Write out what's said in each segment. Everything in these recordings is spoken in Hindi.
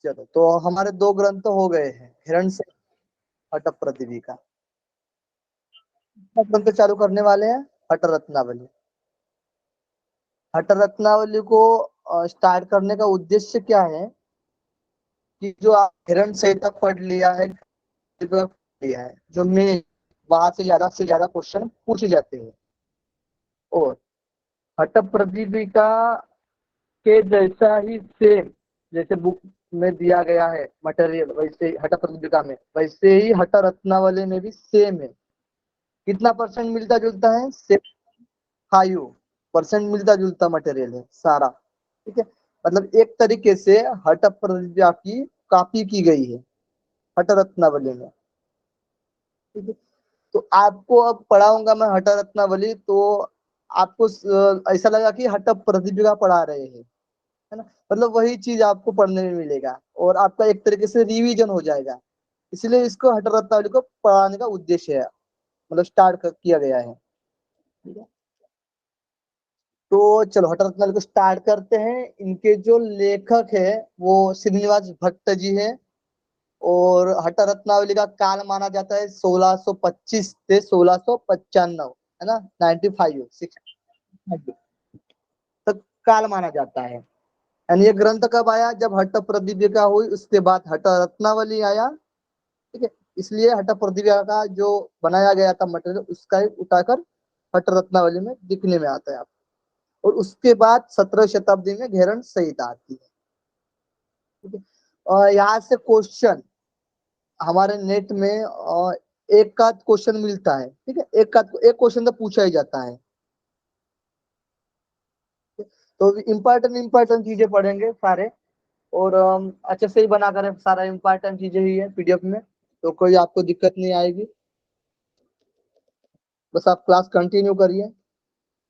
चलो, तो हमारे दो ग्रंथ हो गए हैं, हिरण से हट पृथ्वी का। ग्रंथ चालू करने वाले हैं हट रत्नावली। हट रत्नावली को स्टार्ट करने का उद्देश्य क्या है कि जो आप हिरण संहिता पढ़ लिया है, लिया है, जो में वहां से ज्यादा क्वेश्चन पूछे जाते हैं। और हट प्रदीपिका के जैसा ही सेम, जैसे बुक में दिया गया है मटेरियल, वैसे ही हट प्रदीपिका में, वैसे ही हट रत्नावली में भी सेम है। कितना परसेंट मिलता जुलता है? 5% मिलता जुलता मटेरियल है सारा। ठीक है, मतलब एक तरीके से हट प्रदीपिका की कॉपी की गई है हट रत्नावली में। ठीक है, तो आपको अब पढ़ाऊंगा मैं हट रत्नावली, तो आपको ऐसा लगा कि हट प्रदीपिका पढ़ा रहे हैं, है ना। मतलब वही चीज आपको पढ़ने में मिलेगा और आपका एक तरीके से रिवीजन हो जाएगा। इसलिए इसको हट रत्नावली को पढ़ाने का उद्देश्य है, मतलब स्टार्ट किया गया है। ठीक है, तो चलो हट रत्नावली को स्टार्ट करते हैं। इनके जो लेखक है वो श्रीनिवास भट्ट जी है। और हट रत्नावली का काल माना जाता है 1625 से 1695, है ना, 95 तक काल माना जाता है। यानी ये ग्रंथ कब आया? जब हट प्रदीपिका हुई उसके बाद हट रत्नावली आया। ठीक है, इसलिए हट प्रदीपिका का जो बनाया गया था मटेरियल, उसका ही उठाकर हट रत्नावली में दिखने में आता है आपको। और उसके बाद 17वीं शताब्दी में घेरन संहिता आती है। ठीक है, और यहाँ से क्वेश्चन हमारे नेट में एक का क्वेश्चन मिलता है। ठीक है, एक क्वेश्चन तो पूछा ही जाता है। तो इम्पोर्टेंट इम्पोर्टेंट चीजें पढ़ेंगे सारे। और अच्छे से ही बनाकर सारा इम्पोर्टेंट चीजें ही है पीडीएफ में, तो कोई आपको दिक्कत नहीं आएगी। बस आप क्लास कंटिन्यू करिए।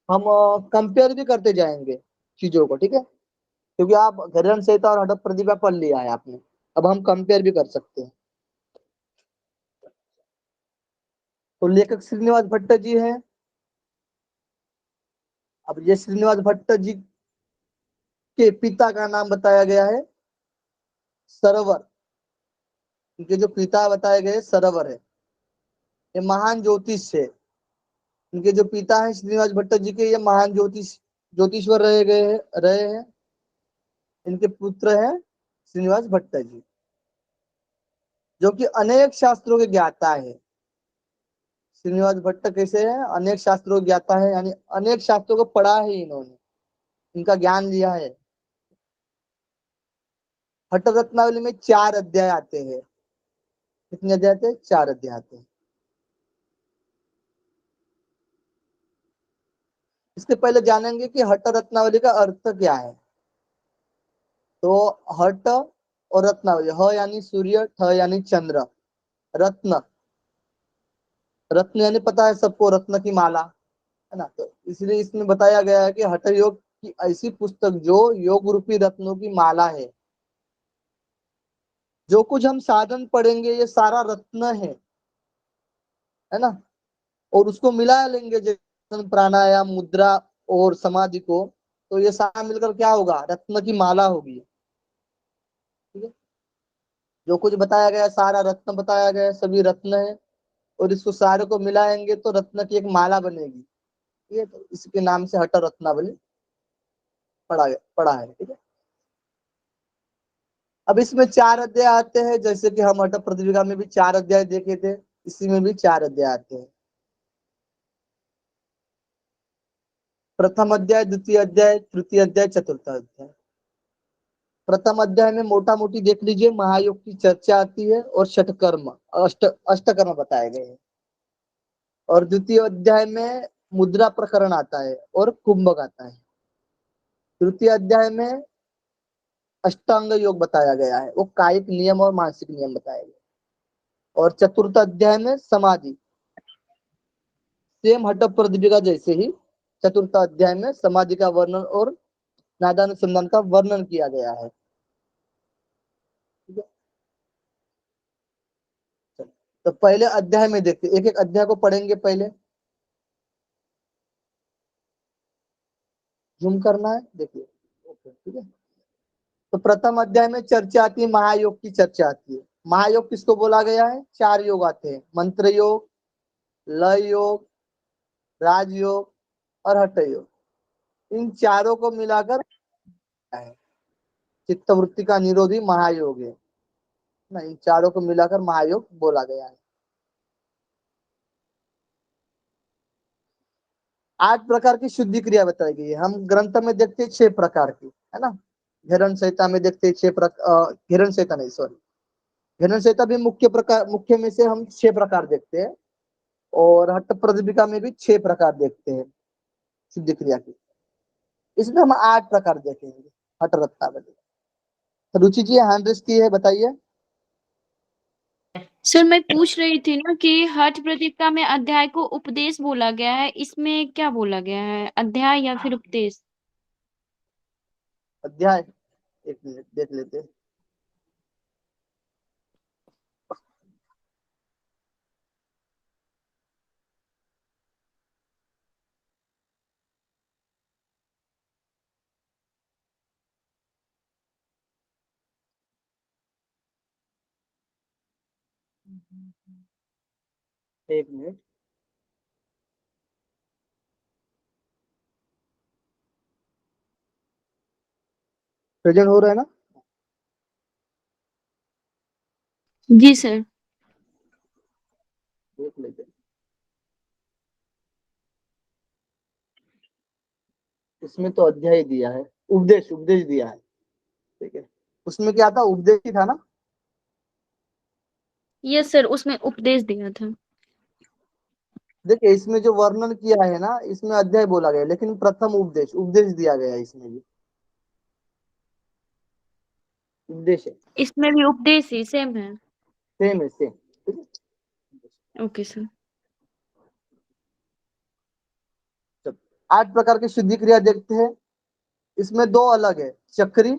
हम कंपेयर भी करते जाएंगे चीजों को। ठीक है, क्योंकि आप घरण संहिता और हड़प प्रतिभा पढ़ लिया है आपने, अब हम कंपेयर भी कर सकते हैं। तो लेखक श्रीनिवास भट्ट जी है। अब ये श्रीनिवास भट्ट जी के पिता का नाम बताया गया है सरवर। इनके जो पिता बताए गए सरवर है, ये महान ज्योतिष है। इनके जो पिता हैं श्रीनिवास भट्ट जी के, ये महान ज्योतिश्वर रहे हैं। इनके पुत्र हैं श्रीनिवास भट्ट जी, जो कि अनेक शास्त्रों के ज्ञाता है। श्रीनिवास भट्ट कैसे है? अनेक शास्त्रों के ज्ञाता है, यानी अनेक शास्त्रों को पढ़ा है इन्होंने, इनका ज्ञान लिया है। हट्ट रत्नावली में 4 अध्याय आते हैं। कितने अध्याय आते हैं? 4 अध्याय आते हैं। इससे पहले जानेंगे कि हट्ट रत्नावली का अर्थ क्या है। तो हट्ट और रत्नावली, ह यानी सूर्य, ठ यानी चंद्र, रत्न, रत्न यानी पता है सबको, रत्न की माला, है ना। तो इसलिए इसमें बताया गया है कि हठ योग की ऐसी पुस्तक जो योग रूपी रत्नों की माला है। जो कुछ हम साधन पढ़ेंगे ये सारा रत्न है ना। और उसको मिला लेंगे जैसे प्राणायाम, मुद्रा और समाधि को, तो ये सारा मिलकर क्या होगा? रत्न की माला होगी। ठीक है, जो कुछ बताया गया सारा रत्न बताया गया, सभी रत्न है। और इसको सारे को मिलाएंगे तो रत्न की एक माला बनेगी। ठीक है, तो इसके नाम से हठ रत्नावली पढ़ा है। ठीक है, अब इसमें 4 अध्याय आते हैं, जैसे कि हम हठ प्रतियोगिता में भी 4 अध्याय देखे थे, इसी में भी 4 अध्याय आते हैं। प्रथम अध्याय, द्वितीय अध्याय, तृतीय अध्याय, चतुर्थ अध्याय। प्रथम अध्याय में मोटा मोटी देख लीजिए, महायोग की चर्चा आती है और षटकर्म, अष्टकर्म बताए गए हैं। और द्वितीय अध्याय में मुद्रा प्रकरण आता है और कुंभक आता है। तृतीय अध्याय में अष्टांग योग बताया गया है, वो कायिक नियम और मानसिक नियम बताए गए। और चतुर्थ अध्याय में समाधि, सेम हठ प्रदीपिका जैसे ही चतुर्थ अध्याय में समाधि का वर्णन और नादानुसंधान का वर्णन किया गया है। ठीक है, तो पहले अध्याय में देखते, एक एक अध्याय को पढ़ेंगे पहले। जूम करना है, देखिए। ओके, ठीक है। तो प्रथम अध्याय में चर्चा आती है, महायोग की चर्चा आती है। महायोग किसको बोला गया है? 4 योग आते हैं, मंत्र योग, लय योग, राजयोग और हठ योग। इन चारों को मिलाकर है चित्तवृत्ति का निरोधी महायोग है ना। इन चारों को मिलाकर महायोग बोला गया है। 8 प्रकार की शुद्धि क्रिया बताई गई है। हम ग्रंथ में देखते हैं 6 प्रकार की, है ना। हिरण संहिता में देखते हैं 6 प्रकार, हिरण संहिता नहीं, सॉरी, हिरण संहिता भी मुख्य प्रकार, मुख्य में से हम 6 प्रकार देखते हैं। और हट्ट प्रदीपिका में भी 6 प्रकार देखते हैं शुद्धि क्रिया की। इसमें हम 8 प्रकार देखेंगे हट रत्नावली। रुचि जी हैंड रेस की है, बताइए। सर मैं पूछ रही थी ना कि हठ प्रदीपिका में अध्याय को उपदेश बोला गया है, इसमें क्या बोला गया है, अध्याय या फिर उपदेश? अध्याय, एक मिनट देख लेते हैं। एक मिनट, प्रेजेंट हो रहा है ना? जी सर। देख लेते हैं। इसमें तो अध्याय दिया है, उपदेश, उपदेश दिया है, ठीक है। उसमें क्या था? उपदेश ही था ना। यस सर, उसमें उपदेश दिया था। देखिए इसमें जो वर्णन किया है ना, इसमें अध्याय बोला गया, लेकिन प्रथम उपदेश, उपदेश दिया गया है। इसमें भी उपदेश है, इसमें भी उपदेश ही सेम है। सेम है, सेम, ठीक है। Okay sir. चलो, 8 प्रकार की शुद्धि क्रिया देखते हैं। इसमें 2 अलग है, चक्री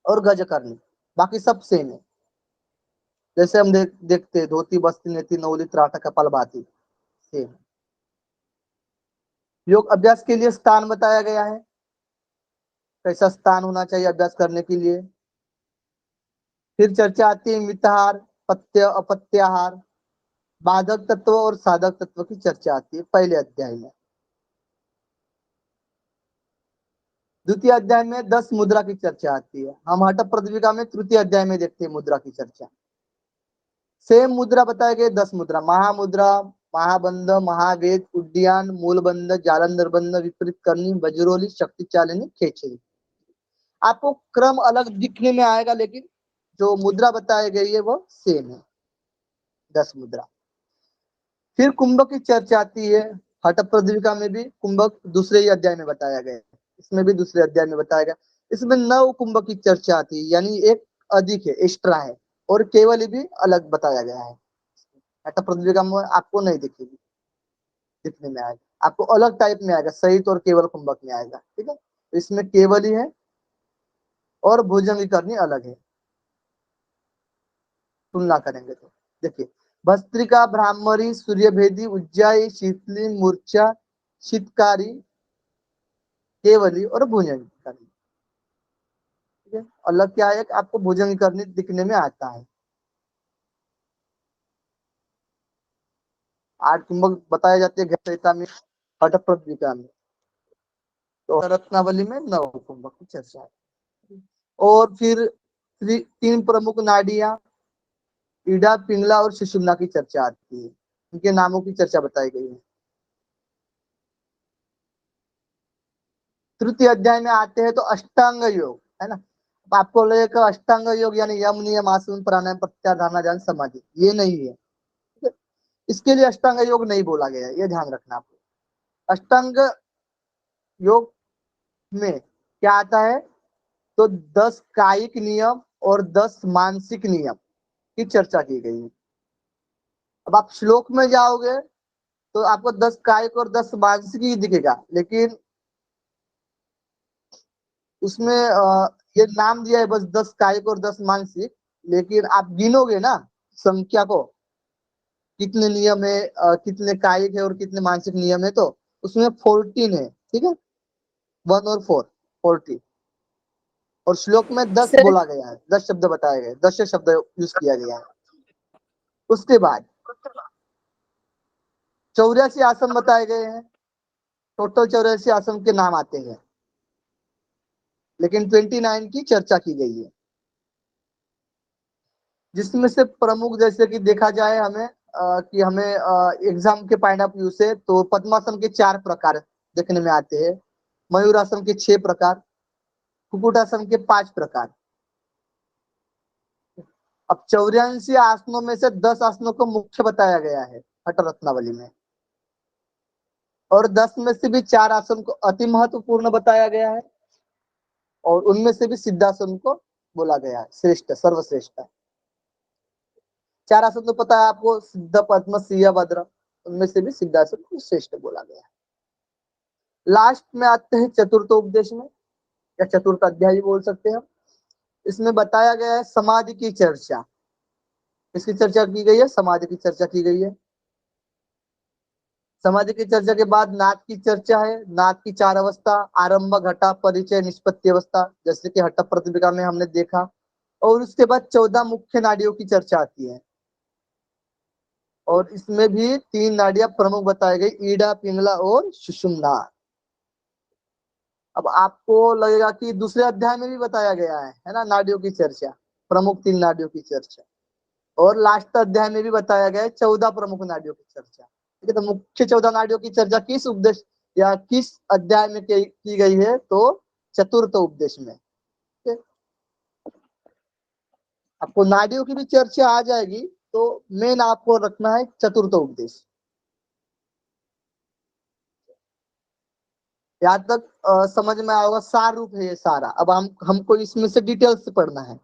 और गजकर्णी, बाकी सब सेम है। जैसे हम देखते हैं धोती, बस्ती, नेति, नवली, त्राटा, कपाल भाती, सेम। योग अभ्यास के लिए स्थान बताया गया है, कैसा स्थान होना चाहिए अभ्यास करने के लिए। फिर चर्चा आती है मिताहार, पत्य अपत्याहार, बाधक तत्व और साधक तत्व की चर्चा आती है पहले अध्याय में। द्वितीय अध्याय में 10 मुद्रा की चर्चा आती है। हम हठ प्रदीपिका में तृतीय अध्याय में देखते हैं मुद्रा की चर्चा। सेम मुद्रा बताए गए 10 मुद्रा, महामुद्रा, महाबंध, महावेद, उड्डयन, मूलबंध, जालंधर बंध, विपरीत करनी, बजरोली, शक्ति चालिनी, खेचरी। आपको क्रम अलग दिखने में आएगा, लेकिन जो मुद्रा बताई गई है वो सेम है, 10 मुद्रा। फिर कुंभक की चर्चा आती है। हठ प्रदीपिका में भी कुंभक दूसरे ही अध्याय में बताया गया है, इसमें भी दूसरे अध्याय में बताया गया। इसमें 9 कुंभक की चर्चा आती है, यानी एक अधिक है, एक्स्ट्रा है। और केवल भी अलग बताया गया है। हठ प्रदीपिका में आपको नहीं दिखेगी, दिखने में आएगा आपको अलग टाइप में आएगा, सहित और केवल कुंभक में आएगा, ठीक है। इसमें केवल ही है और भुजंग करनी अलग है। तुलना करेंगे तो देखिए, भस्त्रिका, ब्राह्मरी, सूर्यभेदी, उज्जाई, शीतली, मूर्छा, शीतकारी, केवली और भुजंग करनी, ठीक है। अलग क्या है, आपको भुजंग करनी दिखने में आता है। 8 कुंभक बताए जाते हैं संहिता में, हठ प्रदीपिका में। तो रत्नावली में 9 कुंभक की चर्चा है। और फिर 3 प्रमुख नाड़ियां, ईडा, पिंगला और सुषुम्ना की चर्चा आती है। उनके नामों की चर्चा बताई गई है। तृतीय अध्याय में आते हैं तो अष्टांग योग, है ना। आपको लगेगा अष्टांग योग यानी यम, नियम, आसन, प्राणायाम, प्रत्याहार, धारणा, ध्यान, समाधि, ये नहीं है। इसके लिए अष्टांग योग नहीं बोला गया है, ये ध्यान रखना आपको। अष्टांग योग में क्या आता है, तो 10 कायिक नियम और 10 मानसिक नियम की चर्चा की गई है। अब आप श्लोक में जाओगे तो आपको 10 कायिक और 10 मानसिक ही दिखेगा, लेकिन उसमें ये नाम दिया है बस 10 कायिक और 10 मानसिक। लेकिन आप गिनोगे ना संख्या को, कितने नियम है, कितने कायिक है और कितने मानसिक नियम है, तो उसमें 14 है, ठीक है, 1 और 4, 40। और श्लोक में 10 सर बोला गया है, 10 शब्द बताए गए, 10 शब्द यूज किया गया है। उसके बाद 84 आसन बताए गए हैं, टोटल 84 आसन के नाम आते हैं, लेकिन 29 की चर्चा की गई है, जिसमें से प्रमुख जैसे कि देखा जाए हमें कि हमें एग्जाम के पॉइंट ऑफ व्यू से तो पद्मासन के 4 प्रकार देखने में आते हैं, मयूरासन के 6 प्रकार, कुकुटासन के 5 प्रकार। अब 84 आसनों में से 10 आसनों को मुख्य बताया गया है हठ रत्नावली में, और 10 में से भी 4 आसन को अति महत्वपूर्ण बताया गया है, और उनमें से भी सिद्धासन को बोला गया है श्रेष्ठ, सर्वश्रेष्ठ। 4 आसन तो पता है आपको, सिद्ध, पद्म, सिंह, भद्र, उनमें से भी सिद्धासन को श्रेष्ठ बोला गया है। लास्ट में आते हैं चतुर्थ उपदेश में, या चतुर्थ अध्याय बोल सकते हैं हम। इसमें बताया गया है समाधि की चर्चा। इसकी चर्चा की गई है, समाधि की चर्चा की गई है। समाधि की चर्चा के बाद नाद की चर्चा है। नाद की 4 अवस्था, आरंभ, घटा, परिचय, निष्पत्ति अवस्था, जैसे कि हठ प्रतिपिका में हमने देखा। और उसके बाद 14 मुख्य नाड़ियों की चर्चा आती है, और इसमें भी 3 नाड़ियां प्रमुख बताई गई, ईड़ा, पिंगला और सुषुम्ना। अब आपको लगेगा कि दूसरे अध्याय में भी बताया गया है ना, नाड़ियों की चर्चा, प्रमुख 3 नाड़ियों की चर्चा, और लास्ट अध्याय में भी बताया गया है 14 प्रमुख नाड़ियों की चर्चा। ठीक है, तो मुख्य 14 नाड़ियों की चर्चा किस उपदेश या किस अध्याय में की गई है, तो चतुर्थ उपदेश में। ठीक है, आपको नाड़ियों की भी चर्चा आ जाएगी, तो मेन आपको रखना है चतुर्थ उपदेश। यहाँ तक समझ में आएगा, सार रूप है ये सारा। अब हमको इसमें से डिटेल्स से पढ़ना है।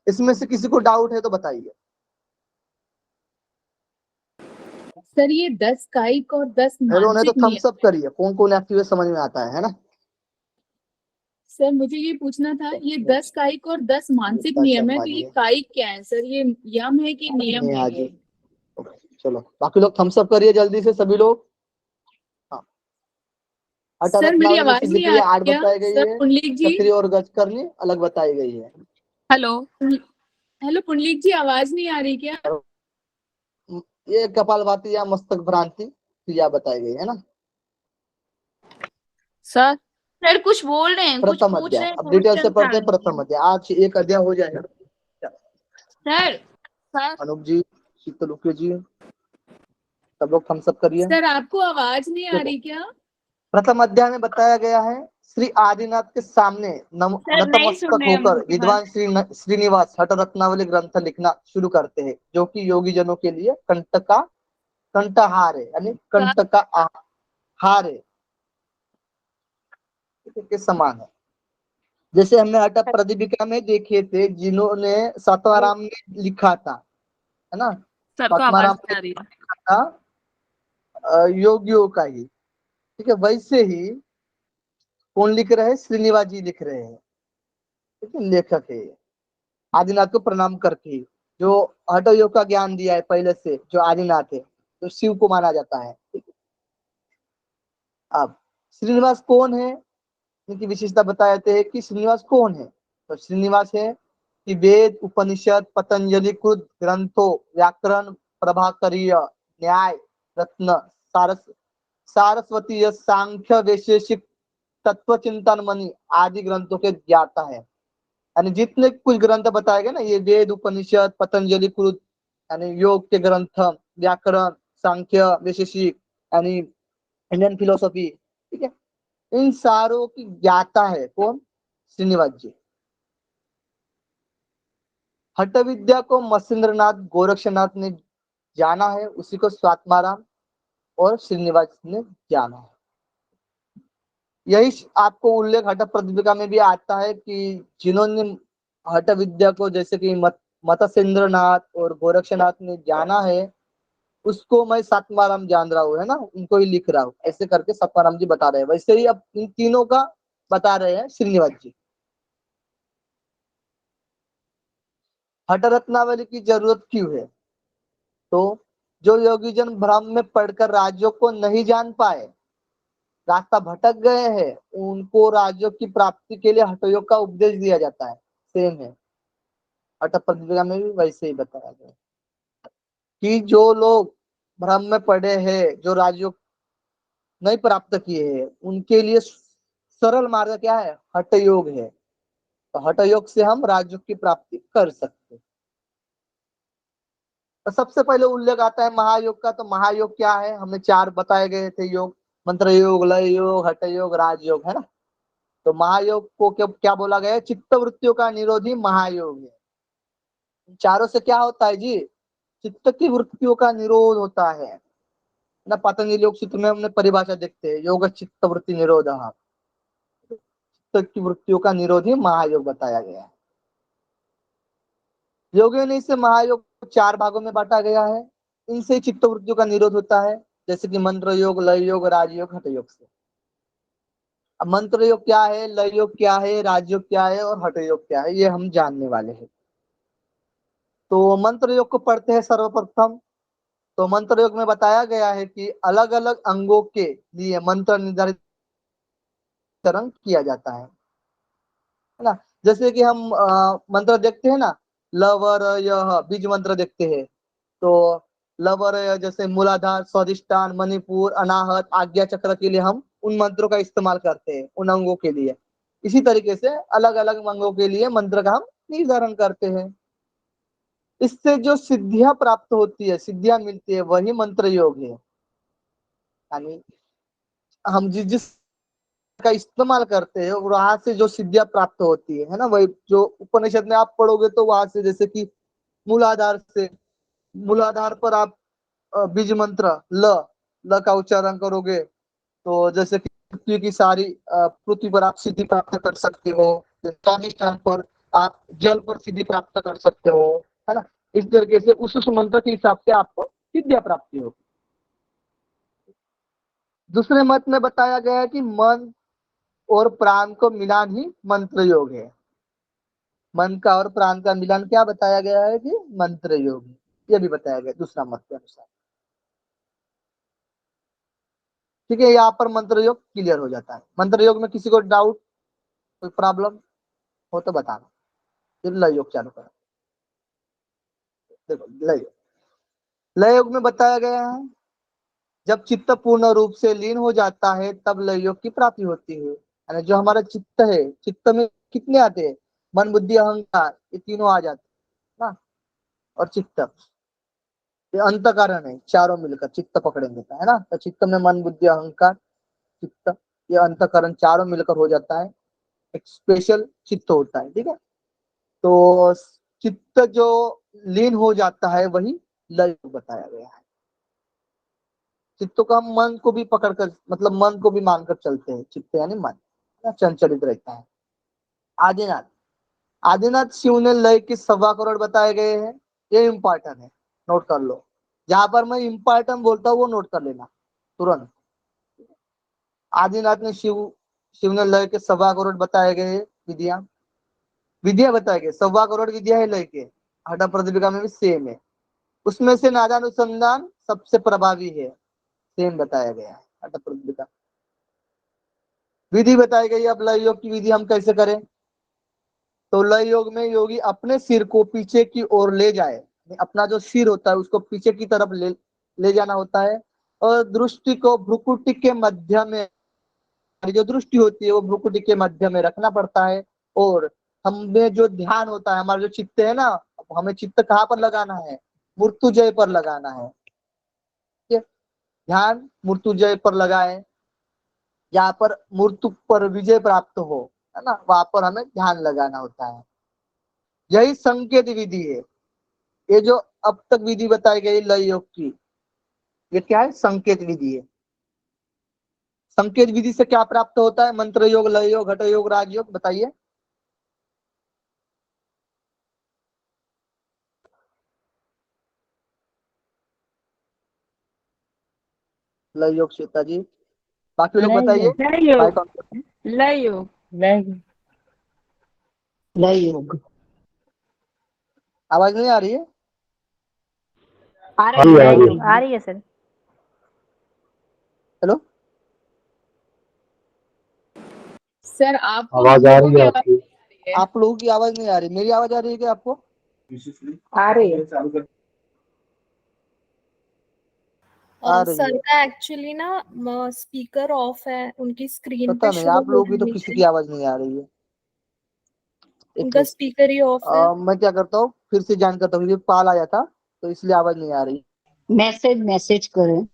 इसमें से किसी को डाउट है तो बताइए। सर ये 10 कायिक और 10 हेलो ने तो मानसिक थम्स नियम अप करिए, कौन कौन एक्टिव है समझ में आता है ना। सर मुझे ये पूछना था, ये 10 कायिक और 10 मानसिक नियम है, तो ये कायिक क्या है सर? ये यम है कि नियम है? हाँ जी, चलो बाकी लोग थम्स अप करिए जल्दी से सभी लोग। हाँ, सर मेरी रत्नावली में आवाज सिद्ध नहीं आ क्रिया 8 रही क्या बताई गई सर? है, पुंडलिक जी, सक्रिय और गज करनी अलग बताई गई है। हेलो हेलो पुंडलिक जी, आवाज नहीं आ रही क्या? ये कपालभाति या मस्तक भ्रांति क्रिया बताई गई है ना। सर सर कुछ बोल रहे हैं, कुछ प्रथम पूछ अध्याय, रहे हैं अब डिटेल से क्वेश्चन पढ़ते हैं। प्रथम अध्याय, आज एक अध्याय हो जाएगा। सर सर अनूप जी, शीतल जी, सब लोग थम्स अप करिए। सर आपको आवाज नहीं आ रही क्या? प्रथम अध्याय में बताया गया है, श्री आदिनाथ के सामने सर नहीं सुन नतमस्तक रहे हम होकर आपकी बात। विद्वान श्रीनिवास हठ रत्नावली ग्रंथ लिखना शुरू करते हैं, जो कि योगी जनों के लिए कंठहार है, यानी कंठ का हार है के समान है। जैसे हमने हठ प्रदीपिका में देखे थे, जिन्होंने सातवां राम ने लिखा था, है ना, सर को सातवां आवाज राम नहीं ने आ रही है। लिखा था योगियों का ही। ठीक है, वैसे ही कौन लिख रहे हैं? श्रीनिवास जी लिख रहे हैं। ठीक है, लेखक है आदिनाथ को प्रणाम करके, जो हठ योग का ज्ञान दिया है पहले से, जो आदिनाथ है, तो शिव को माना जाता है। ठीक है, अब श्रीनिवास कौन है, इनकी विशेषता बताते हैं कि श्रीनिवास कौन है। तो श्रीनिवास है कि वेद, उपनिषद, पतंजलि कृत ग्रंथों, व्याकरण, प्रभाकरीय, न्याय, रत्न, सारस्वती, सांख्य, वैशेषिक, तत्व चिंतन मणि आदि ग्रंथों के ज्ञाता है। यानी जितने कुछ ग्रंथ बताए गए ना, ये वेद, उपनिषद, पतंजलि कृत यानी योग के ग्रंथ, व्याकरण, सांख्य, वैशेषिक यानी इंडियन फिलोसफी, ठीक है, इन सारों की ज्ञाता है कौन? श्रीनिवास जी। हठ विद्या को मत्स्येंद्रनाथ गोरक्षनाथ ने जाना है, उसी को स्वात्माराम और श्रीनिवास ने जाना है। यही आपको उल्लेख हठ प्रतिपिका में भी आता है कि जिन्होंने हठ विद्या को, जैसे कि मत्स्येंद्रनाथ और गोरक्षनाथ ने जाना है, उसको मैं सातमाराम जान रहा हूँ, है ना, उनको ही लिख रहा हूँ, ऐसे करके सातमाराम जी बता रहे हैं। वैसे ही अब इन तीनों का बता रहे हैं श्रीनिवास जी। हठ रत्नावली की जरूरत क्यों है? तो जो योगीजन भ्रम में पढ़कर राज्यों को नहीं जान पाए, रास्ता भटक गए हैं उनको राजयोग की प्राप्ति के लिए हठ योग का उपदेश दिया जाता है। सेम है, हठ प्रतिज्ञा में भी वैसे ही बताया गया कि जो लोग भ्रम में पड़े हैं, जो राजयोग नहीं प्राप्त किए हैं, उनके लिए सरल मार्ग क्या है? हठ योग है। तो हठ योग से हम राजयोग की प्राप्ति कर सकते हैं। तो सबसे पहले उल्लेख आता है महायोग का। तो महायोग क्या है? हमें 4 बताए गए थे योग, मंत्र योग, लय योग, हठ योग, राजयोग, है ना। तो महायोग को क्या क्या बोला गया है? चित्त वृत्तियों का निरोधी महायोग है। इन चारों से क्या होता है जी? चित्त की वृत्तियों का निरोध होता है ना। पतंजलि योग सूत्र में हमने परिभाषा देखते हैं, योग चित्त वृत्ति निरोध, चित्त की वृत्तियों का निरोधी महायोग बताया गया है। योगियों ने इसे महायोग 4 भागों में बांटा गया है। इनसे चित्त वृत्तियों का निरोध होता है, जैसे कि मंत्र योग, लय योग, राजयोग, हठ योग से। अब मंत्र योग क्या है, लय योग क्या है, राजयोग क्या है और हठ योग क्या है, ये हम जानने वाले हैं। तो मंत्र योग को पढ़ते हैं सर्वप्रथम। तो मंत्र योग में बताया गया है कि अलग अलग अंगों के लिए मंत्र निर्धारित किया जाता है ना। जैसे कि हम मंत्र देखते हैं ना, लवर यह बीज मंत्र देखते हैं। तो लवर जैसे मूलाधार, स्वादिष्टान, मणिपुर, अनाहत, आज्ञा चक्र के लिए हम उन मंत्रों का इस्तेमाल करते हैं, उन अंगों के लिए। इसी तरीके से अलग अलग अंगों के लिए मंत्र का हम निर्धारण करते हैं। इससे जो सिद्धियां प्राप्त होती है, सिद्धियां मिलती है, वही मंत्र योग है। यानी हम जिस जिस का इस्तेमाल करते हैं और वहां से जो सिद्धियां प्राप्त होती है ना, वही जो उपनिषद में आप पढ़ोगे तो वहां से, जैसे कि मूलाधार से, मूलाधार पर आप बीज मंत्र ल का उच्चारण करोगे तो जैसे कि पृथ्वी की सारी पृथ्वी पर आप सिद्धि प्राप्त कर सकते हो। स्वादिष्टान पर आप जल पर सिद्धि प्राप्त कर सकते हो, है ना। इस तरीके से उस मंत्र के हिसाब से आपको सिद्धियां प्राप्ति होगी। दूसरे मत में बताया गया है कि मन और प्राण को मिलान ही मंत्र योग है। मन का और प्राण का मिलान क्या बताया गया है कि मंत्र योग है। यह भी बताया गया दूसरा मत के अनुसार। ठीक है, यहाँ पर मंत्र योग क्लियर हो जाता है। मंत्र योग में किसी को डाउट, कोई प्रॉब्लम हो तो बताना। फिर लय योग चालू करो। देखो लय योग में बताया गया है जब चित्त पूर्ण रूप से लीन हो जाता है तब लय योग की प्राप्ति होती है। यानी जो हमारा चित्त है, चित्त में कितने आते हैं? मन, बुद्धि, अहंकार, ये तीनों आ जाते हैं ना। और चित्त, ये अंतःकरण है, चारों मिलकर चित्त पकड़ेंगे है ना। तो चित्त में मन, बुद्धि, अहंकार, चित्त, ये अंतःकरण चारों मिलकर हो जाता है, एक स्पेशल चित्त होता है। ठीक है, तो चित्त जो लीन हो जाता है वही लय योग बताया गया है। चित्त को हम मन को भी पकड़कर, मतलब मन को भी मानकर चलते हैं। चित्त यानी मन, चंचलित रहता है। आदिनाथ, आदिनाथ शिव ने लय के 1.25 करोड़ बताए गए हैं। ये इंपॉर्टेंट है, नोट कर लो। जहां पर मैं इंपॉर्टेंट बोलता हूँ वो नोट कर लेना तुरंत। आदिनाथ ने शिव ने लय के 1.25 करोड़ बताए गए विधियां, विधियां बताए गए 1.25 करोड़ विधिया है लय के। हठ प्रतिपिका में भी सेम है। उसमें से नादानुसंधान सबसे प्रभावी है, सेम बताया गया है हठ प्रतिपिका। विधि बताई गई। अब लय योग की विधि हम कैसे करें? तो लय योग में योगी अपने सिर को पीछे की ओर ले जाए, अपना जो सिर होता है उसको पीछे की तरफ ले जाना होता है। और दृष्टि को भ्रुकुटी के मध्य में, जो दृष्टि होती है वो भ्रुकुटी के मध्य में रखना पड़ता है। और हमें जो ध्यान होता है, हमारा जो चित्त है ना, हमें चित्त कहाँ पर लगाना है? मृत्युंजय पर लगाना है। ठीक है, ध्यान मृत्युंजय पर लगाए, जहाँ पर मृत्यु पर विजय प्राप्त हो, है ना, वहां पर हमें ध्यान लगाना होता है। यही संकेत विधि है। ये जो अब तक विधि बताई गई लय योग की, ये क्या है? संकेत विधि है। संकेत विधि से क्या प्राप्त होता है? मंत्र योग, लय योग, घट योग, राजयोग, बताइए। लय योग श्वेता जी, बाकी लोग बताइए। लय योग, माइक ऑन करो। लय योग, लय योग, आवाज नहीं आ रही है? आ रही है, आ रही है सर। हेलो, सर आपको आवाज आ रही है लोगों की आपकी? आवाज आ रही है। आप लोगों की आवाज नहीं आ रही, मेरी आवाज आ रही है क्या आपको? आ रही है। आ रही सर है। का एक्चुअली ना स्पीकर ऑफ है, उनकी स्क्रीन पता पे नहीं, शो आप हो लोगों की रहा तो है किसी नीचे, की आवाज नहीं आ रही है। एक उनका मिनट, स्पीकर ही ऑफ है। मैं क्या करता हूँ, फिर से ज्वाइन करता हूँ, क्योंकि कॉल आया था तो इसलिए आवाज नहीं आ रही। मैसेज करें।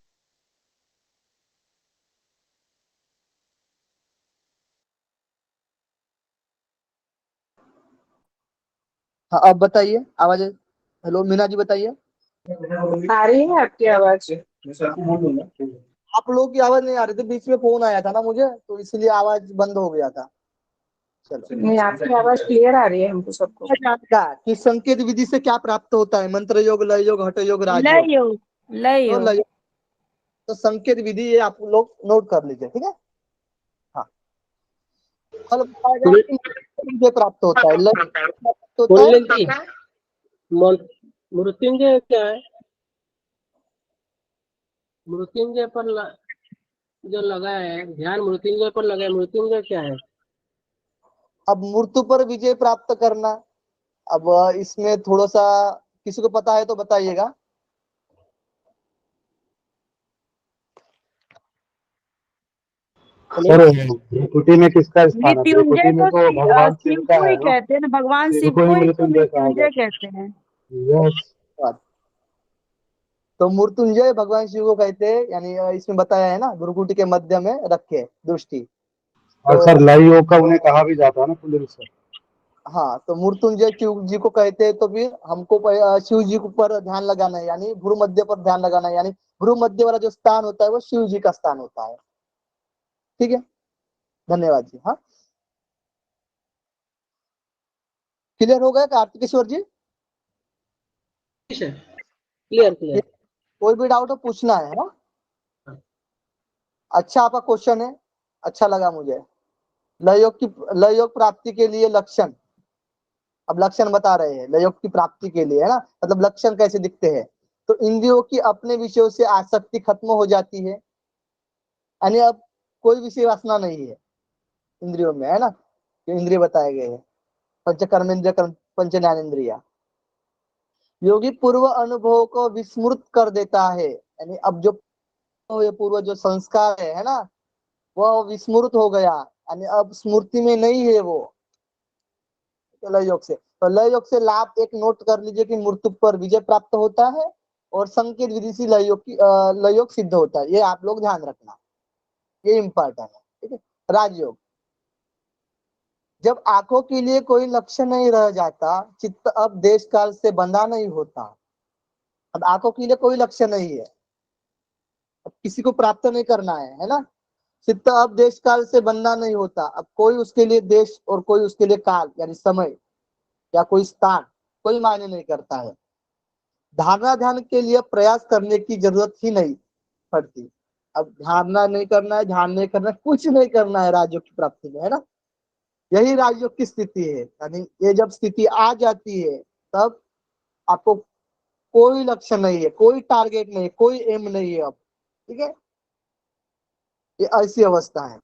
हाँ, अब बताइए आवाज। हेलो मीना जी, बताइए। आ रही है आपकी आवाज? आप लोगों की आवाज नहीं आ रही थी, बीच में फोन आया था ना मुझे, तो इसलिए आवाज बंद हो गया था। चलो, नहीं, आपकी आवाज क्लियर आ रही है हमको सबको। क्या कि संकेत विधि से क्या प्राप्त होता है? मंत्र योग, लय योग, हठ योग, लय राजयोग। योग, लय तो योग। लय, तो संकेत विधि ये आप लोग नोट कर लीजिए, ठीक है। हाँ, फल बताया गया कि विजय प्राप्त होता है, लय प्राप्त होता है। जी, मृत्युंजय क्या है? मृत्युंजय पर जो लगा है ध्यान, मृत्युंजय पर लगा है, मृत्युंजय क्या है? अब मृत्यु पर विजय प्राप्त करना। अब इसमें थोड़ा सा किसी को पता है तो बताइएगा। सर त्रिकुटी में किसका स्थान है? मृत्युंजय त्रिकुटी में तो तो भगवान शिव शिव का को है ही ना, कहते हैं ना, भगवान शिव शिव को को ही ही तो मृत्युंजय कहा मृत्युंजय जाता कहते हैं। है। यस। तो मृत्युंजय भगवान शिव को कहते हैं, यानी इसमें बताया है ना, गुरुकुटी के मध्य में रखे दृष्टि। और तो सर लय योग का उन्हें कहा भी जाता है ना कुंडली से। हाँ, तो मृत्युंजय शिव जी को कहते हैं। तो फिर हमको शिव जी के ऊपर ध्यान लगाना है, यानी भ्रू मध्य पर ध्यान लगाना है, यानी भ्रू मध्य वाला जो स्थान होता है वो शिव जी का स्थान होता है। ठीक है, धन्यवाद जी। हाँ, क्लियर हो गया कार्तिकेश्वर जी? Clear clear. कोई भी डाउट हो पूछना है ना? अच्छा, आपका क्वेश्चन है, अच्छा लगा मुझे। लय योग प्राप्ति के लिए लक्षण। अब लक्षण बता रहे हैं लय योग की प्राप्ति के लिए, है ना, मतलब लक्षण कैसे दिखते हैं। तो इंद्रियों की अपने विषयों से आसक्ति खत्म हो जाती है, यानी अब कोई विषय वासना नहीं है इंद्रियों में, है ना। जो इंद्रिय बताए गए हैं, पंच कर्मेंद्रिय, पंच ज्ञानेन्द्रिय। योगी पूर्व अनुभव को विस्मृत कर देता है, यानी अब जो ये पूर्व जो संस्कार है ना, वह विस्मृत हो गया, यानी अब स्मृति में नहीं है वो। लय योग से, तो लय योग से लाभ एक नोट कर लीजिए कि मृत्यु पर विजय प्राप्त होता है, और संकेत विधि से लय योग सिद्ध होता है। ये आप लोग ध्यान रखना, ये इंपॉर्टेंट है, ठीक है। राजयोग, जब आंखों के लिए कोई लक्ष्य नहीं रह जाता, चित्त अब देश काल से बंधा नहीं होता। अब आंखों के लिए कोई लक्ष्य नहीं है, अब किसी को प्राप्त नहीं करना है ना। चित्त अब देश काल से बंधा नहीं होता, अब कोई उसके लिए देश और कोई उसके लिए काल यानी समय या कोई स्थान कोई मायने नहीं करता है। धारणा ध्यान के लिए प्रयास करने की जरूरत ही नहीं पड़ती। अब धारणा नहीं करना है, ध्यान नहीं करना है, कुछ नहीं करना है राजयोग की प्राप्ति में, है ना। यही राजयोग की स्थिति है, यानी ये जब स्थिति आ जाती है तब आपको कोई लक्ष्य नहीं है, कोई टारगेट नहीं है, कोई एम नहीं है अब, ठीक है। ये ऐसी अवस्था है।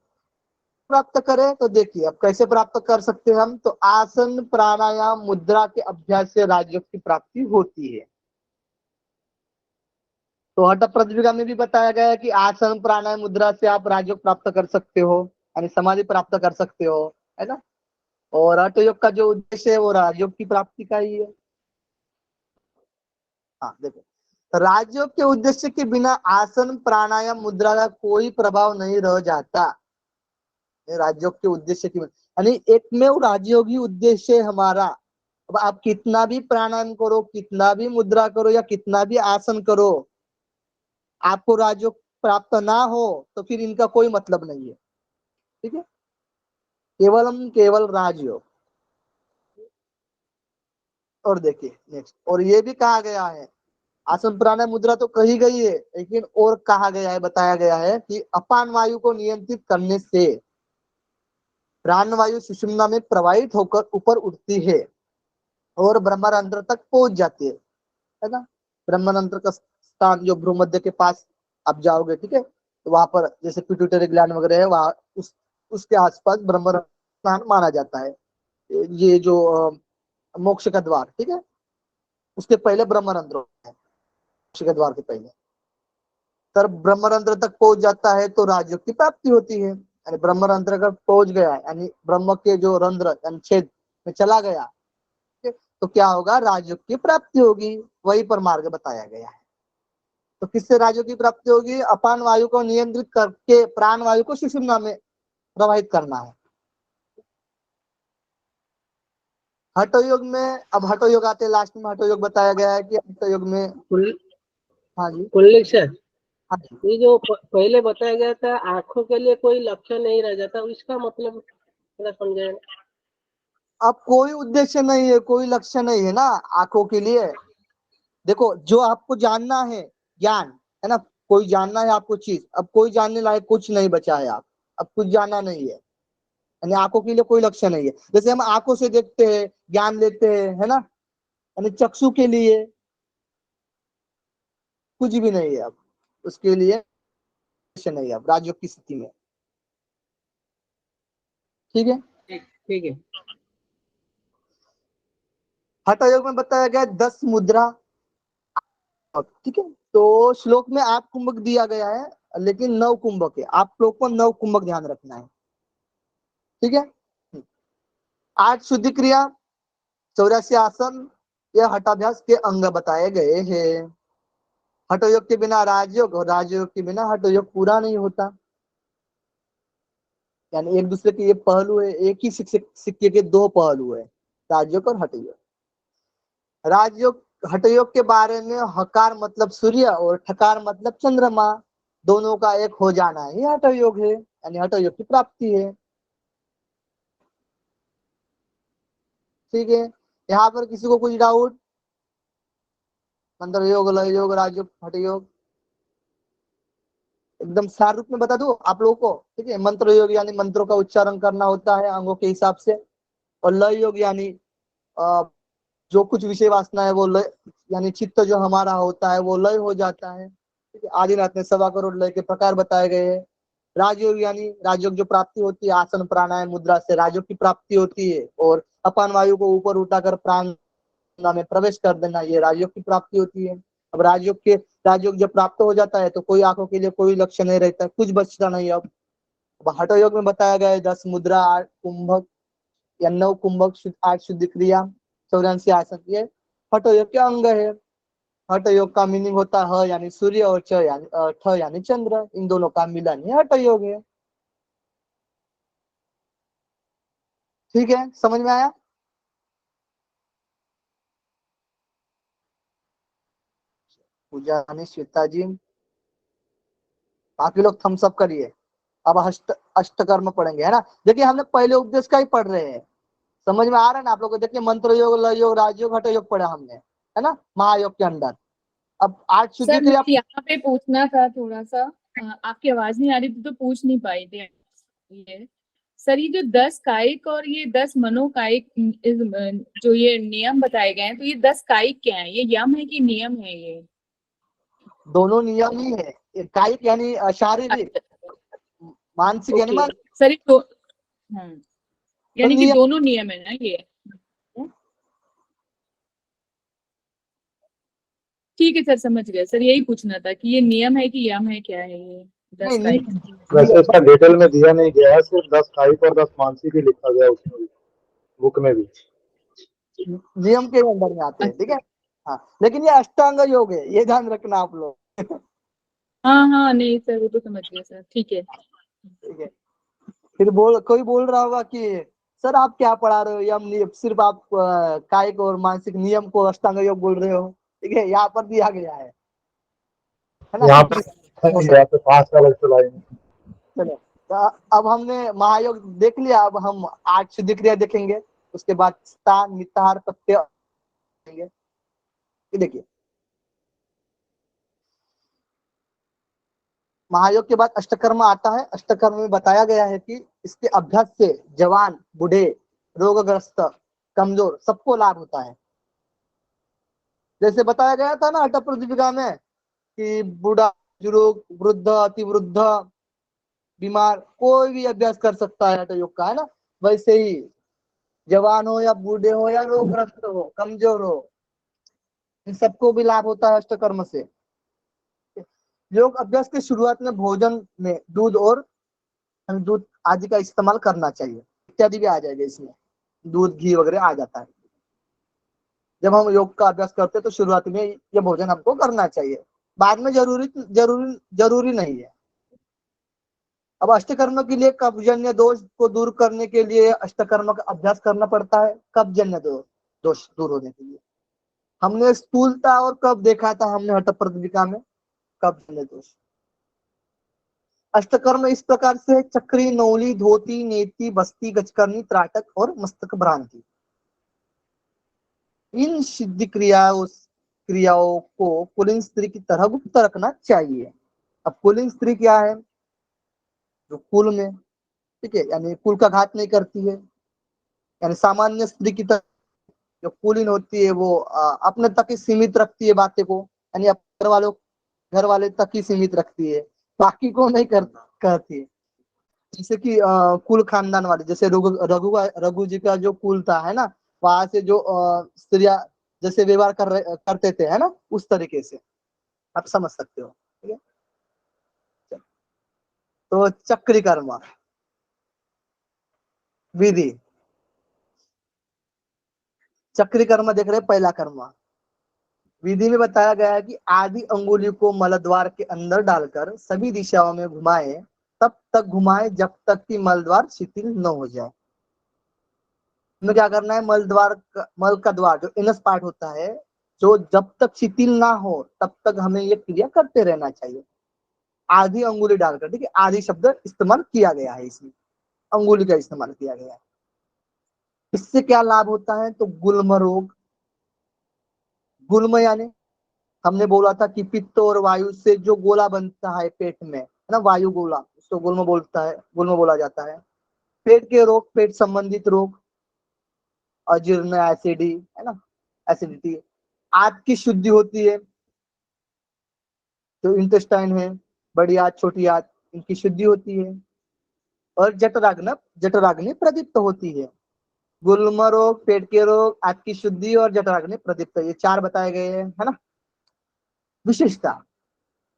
प्राप्त करें तो देखिए अब कैसे प्राप्त कर सकते हैं हम। तो आसन प्राणायाम मुद्रा के अभ्यास से राजयोग की प्राप्ति होती है। तो हठ प्रतियोगिता में भी बताया गया है कि आसन प्राणायाम मुद्रा से आप राजयोग प्राप्त कर सकते हो, यानी समाधि प्राप्त कर सकते हो, है ना। और हठ योग का जो उद्देश्य है वो राजयोग की प्राप्ति का ही है। हाँ देखो, राजयोग के उद्देश्य के बिना आसन प्राणायाम मुद्रा का कोई प्रभाव नहीं रह जाता। राजयोग के उद्देश्य की, यानी एक में वो राजयोगी उद्देश्य है हमारा। अब आप कितना भी प्राणायाम करो, कितना भी मुद्रा करो, या कितना भी आसन करो, आपको राजयोग प्राप्त ना हो तो फिर इनका कोई मतलब नहीं है, ठीक है। केवल राजयोग। और देखिए नेक्स्ट, और ये भी कहा गया है, आसन प्राणायाम मुद्रा तो कही गई है, लेकिन और कहा गया है, बताया गया है कि अपान वायु को नियंत्रित करने से प्राण वायु सुषुम्ना में प्रवाहित होकर ऊपर उठती है और ब्रह्मांत्र तक पहुंच जाती है ना। ब्रह्मांत्र का स्थान जो भ्रूमध्य के पास आप जाओगे, ठीक है, तो वहां पर जैसे पिट्यूटरी ग्लैंड वगैरह है, वहां उस उसके आसपास ब्रह्म स्थान माना जाता है। ये जो मोक्ष का द्वार, ठीक है, उसके पहले ब्रह्मरंध्र है, मोक्ष के द्वार के पहले। तर ब्रह्मरंध्र तक पहुंच जाता है तो राजयोग की प्राप्ति होती है। यानी ब्रह्मरंध्र अगर पहुंच गया यानी ब्रह्म के जो रंध्र यानी छेद में चला गया, ठीक है, तो क्या होगा, राजयोग की प्राप्ति होगी। वही पर मार्ग बताया गया है। तो किससे राजयोग की प्राप्ति होगी? अपान वायु को नियंत्रित करके प्राण वायु को सुषुम्ना में प्रवाहित करना है। हठ योग में, अब हठ योग आते लास्ट में, हठ योग बताया गया है कि हठ योग में, हाँ जी, कुल्लिक सर, हाँ जी, ये जो पहले बताया गया था आंखों के लिए कोई लक्षण नहीं रह जाता, इसका मतलब थोड़ा समझे। अब कोई उद्देश्य नहीं है, कोई लक्ष्य नहीं है ना आंखों के लिए। देखो, जो आपको जानना है ज्ञान, है ना, कोई जानना है आपको चीज, अब कोई जानने लायक कुछ नहीं बचा है, आप अब कुछ जानना नहीं है, यानी आंखों के लिए कोई लक्ष्य नहीं है। जैसे हम आंखों से देखते हैं, ज्ञान लेते हैं, है ना, यानी चक्षु के लिए कुछ भी नहीं है, अब उसके लिए लक्ष्य नहीं है अब राजयोग की स्थिति में, ठीक है। ठीक है। हठ योग में बताया गया 10 मुद्रा, ठीक है। तो श्लोक में 8 कुंभक दिया गया है, लेकिन 9 कुंभक है। आप लोग को 9 कुंभक ध्यान रखना है, ठीक है। 8 शुद्धि क्रिया, 84 आसन, यह हठाभ्यास के अंग बताए गए हैं। हठ योग के बिना राजयोग और राजयोग के बिना हठ योग पूरा नहीं होता। यानी एक दूसरे के ये पहलू है, एक ही सिक्के के 2 पहलू है, राजयोग और हठ योग। राजयोग, हठ योग के बारे में हकार मतलब सूर्य और ठकार मतलब चंद्रमा, दोनों का एक हो जाना ही हठ योग है, यानी हठ योग की प्राप्ति है, ठीक है। यहाँ पर किसी को कुछ डाउट? मंत्र योग, लय योग, राजयोग, हठ योग एकदम सार रूप में बता दूं आप लोगों को, ठीक है। मंत्र योग यानी मंत्रों का उच्चारण करना होता है अंगों के हिसाब से, और लय योग यानी जो कुछ विषय वासना है वो लय, यानी चित्त जो हमारा होता है वो लय हो जाता है, ठीक है। आदिनाथ ने 1.25 करोड़ लय के प्रकार बताए गए हैं। राजयोग यानी राजयोग जो प्राप्ति होती है आसन प्राणायाम मुद्रा से राजयोग की प्राप्ति होती है, और अपान वायु को ऊपर उठाकर प्राण में प्रवेश कर देना, ये राजयोग की प्राप्ति होती है। अब राजयोग जब प्राप्त हो जाता है तो कोई आंखों के लिए कोई लक्ष्य नहीं रहता, कुछ बचता नहीं। अब हठ योग में बताया गया है 10 मुद्रा, 8 कुंभक या 9 कुंभक, 8 शुद्धि क्रिया, 84 आसन, ये हठ योग के अंग है। हठ योग का मीनिंग होता है ह यानी सूर्य और च यानी ठ यानी चंद्र, इन दोनों का मिलन ही हठ योग है, ठीक है। समझ में आया? पूजा ने श्वेता जी, बाकी लोग थम्स अप करिए। अब अष्टकर्म पढ़ेंगे, है ना। देखिए हमने पहले उपदेश का ही पढ़ रहे हैं, समझ में आ रहा है ना आप लोगों को? देखिए मंत्र योग, लय योग, राजयोग, हठ योग पढ़ा हमने, है ना, महायोग के अंदर। अब 8 शुद्धि सर क्रिया, मुझे यहाँ पे पूछना था थोड़ा सा, आपकी आवाज नहीं आ रही थी तो पूछ नहीं पाई थी ये। सर ये जो 10 कायिक और ये 10 मनोकायिक जो ये नियम बताए गए हैं, तो ये 10 कायिक क्या है? ये यम है कि नियम है ये? दोनों नियम ही है। कायिक यानी शारीरिक, मानसिक यानी ओके सर, यानी कि नियम। दोनों नियम है ना ये? ठीक है सर, समझ गया सर, यही पूछना था कि ये नियम है कि यम है, क्या है ये 10 नहीं, कायिक? वैसे इसका डिटेल में दिया नहीं गया है, सिर्फ 10 कायिक और 10 मानसिक ही लिखा गया उसमें भी, बुक में भी। नियम के अंदर में आते हैं, ठीक है। हाँ, लेकिन ये अष्टांग योग है, ये ध्यान रखना आप लोग। हाँ हाँ, नहीं सर वो तो समझ गया सर, ठीक है। ठीक है। फिर कोई बोल रहा होगा कि सर आप क्या पढ़ा रहे हो, यम नियम, सिर्फ आप कायिक और मानसिक नियम को अष्टांग योग बोल रहे हो, ठीक है। यहाँ पर दिया गया है ना। यहाँ पे 5 अलग चलाएंगे। चलो, तो अब हमने महायोग देख लिया, अब हम 8 शुद्धि क्रिया देखेंगे, उसके बाद स्थान निताहार प्रत्यय देखेंगे। ये देखिए, महायोग के बाद अष्टकर्म आता है। अष्टकर्म में बताया गया है कि इसके अभ्यास से जवान, बूढ़े, रोगग्रस्त, कमजोर सबको लाभ होता है। जैसे बताया गया था ना अष्ट प्रदीपिका में कि बूढ़ा, बुजुर्ग, वृद्ध, अति वृद्ध, बीमार, कोई भी अभ्यास कर सकता है हठ योग का, है ना। वैसे ही जवान हो या बूढ़े हो या रोगग्रस्त हो, कमजोर हो, इन सबको भी लाभ होता है अष्टकर्म से। योग अभ्यास की शुरुआत में भोजन में दूध आदि का इस्तेमाल करना चाहिए, इत्यादि भी आ जाएगा इसमें, दूध घी वगैरह आ जाता है। जब हम योग का अभ्यास करते हैं तो शुरुआत में ये भोजन हमको करना चाहिए, बाद में जरूरी नहीं है। अब अष्टकर्म के लिए कब्जन्य दोष को दूर करने के लिए अष्टकर्म का अभ्यास करना पड़ता है। कब्जन्य दोष दूर होने के लिए हमने स्थूलता और कब देखा था, हमने हठ प्रदीपिका में कब्जन्य दोष। अष्टकर्म इस प्रकार से चक्री, नौली, धोती, नेति, बस्ती, गजकर्णी, त्राटक और मस्तक भ्रांति, इन सिद्धि क्रियाओं को पुल्लिंग स्त्री की तरह गुप्त रखना चाहिए। अब पुल्लिंग स्त्री क्या है? जो कुल में, ठीक है, यानी कुल का घात नहीं करती है, यानी सामान्य स्त्री की तरह जो कुलीन होती है वो अपने तक ही सीमित रखती है बातें को, यानी अपने घर वाले तक ही सीमित रखती है, बाकी को नहीं कहती है। जैसे कि कुल खानदान वाले, जैसे रघु जी का जो कुल था, है ना, वहां से जो स्त्रियां जैसे व्यवहार करते थे, है ना, उस तरीके से आप समझ सकते हो, ठीक है। तो चक्री कर्म विधि, चक्री कर्म देख रहे, पहला कर्म विधि में बताया गया है कि आदि अंगुली को मलद्वार के अंदर डालकर सभी दिशाओं में घुमाए, तब तक घुमाए जब तक कि मलद्वार शिथिल न हो जाए। हमें क्या करना है? मल का द्वार जो इनस पार्ट होता है, जो जब तक शिथिल ना हो तब तक हमें ये क्रिया करते रहना चाहिए, आधी अंगुली डालकर, ठीक है। आधी शब्द इस्तेमाल किया गया है, इसमें अंगुली का इस्तेमाल किया गया है। इससे क्या लाभ होता है? तो गुल्म रोग, गुल्म यानी हमने बोला था कि पित्त और वायु से जो गोला बनता है पेट में, है ना, वायु गोला, उसको गुल्म बोला जाता है। पेट के रोग, पेट संबंधित रोग, अजीर्ण, एसिडी, है ना, एसिडिटी। आंत की शुद्धि होती है, जो इंटेस्टाइन है, बड़ी आंत, छोटी आंत, इनकी शुद्धि होती है। और जठराग्नि प्रदीप्त होती है। गुल्म रोग, पेट के रोग, आंत की शुद्धि और जठराग्नि प्रदीप्त, ये 4 बताए गए हैं, है ना। विशेषता,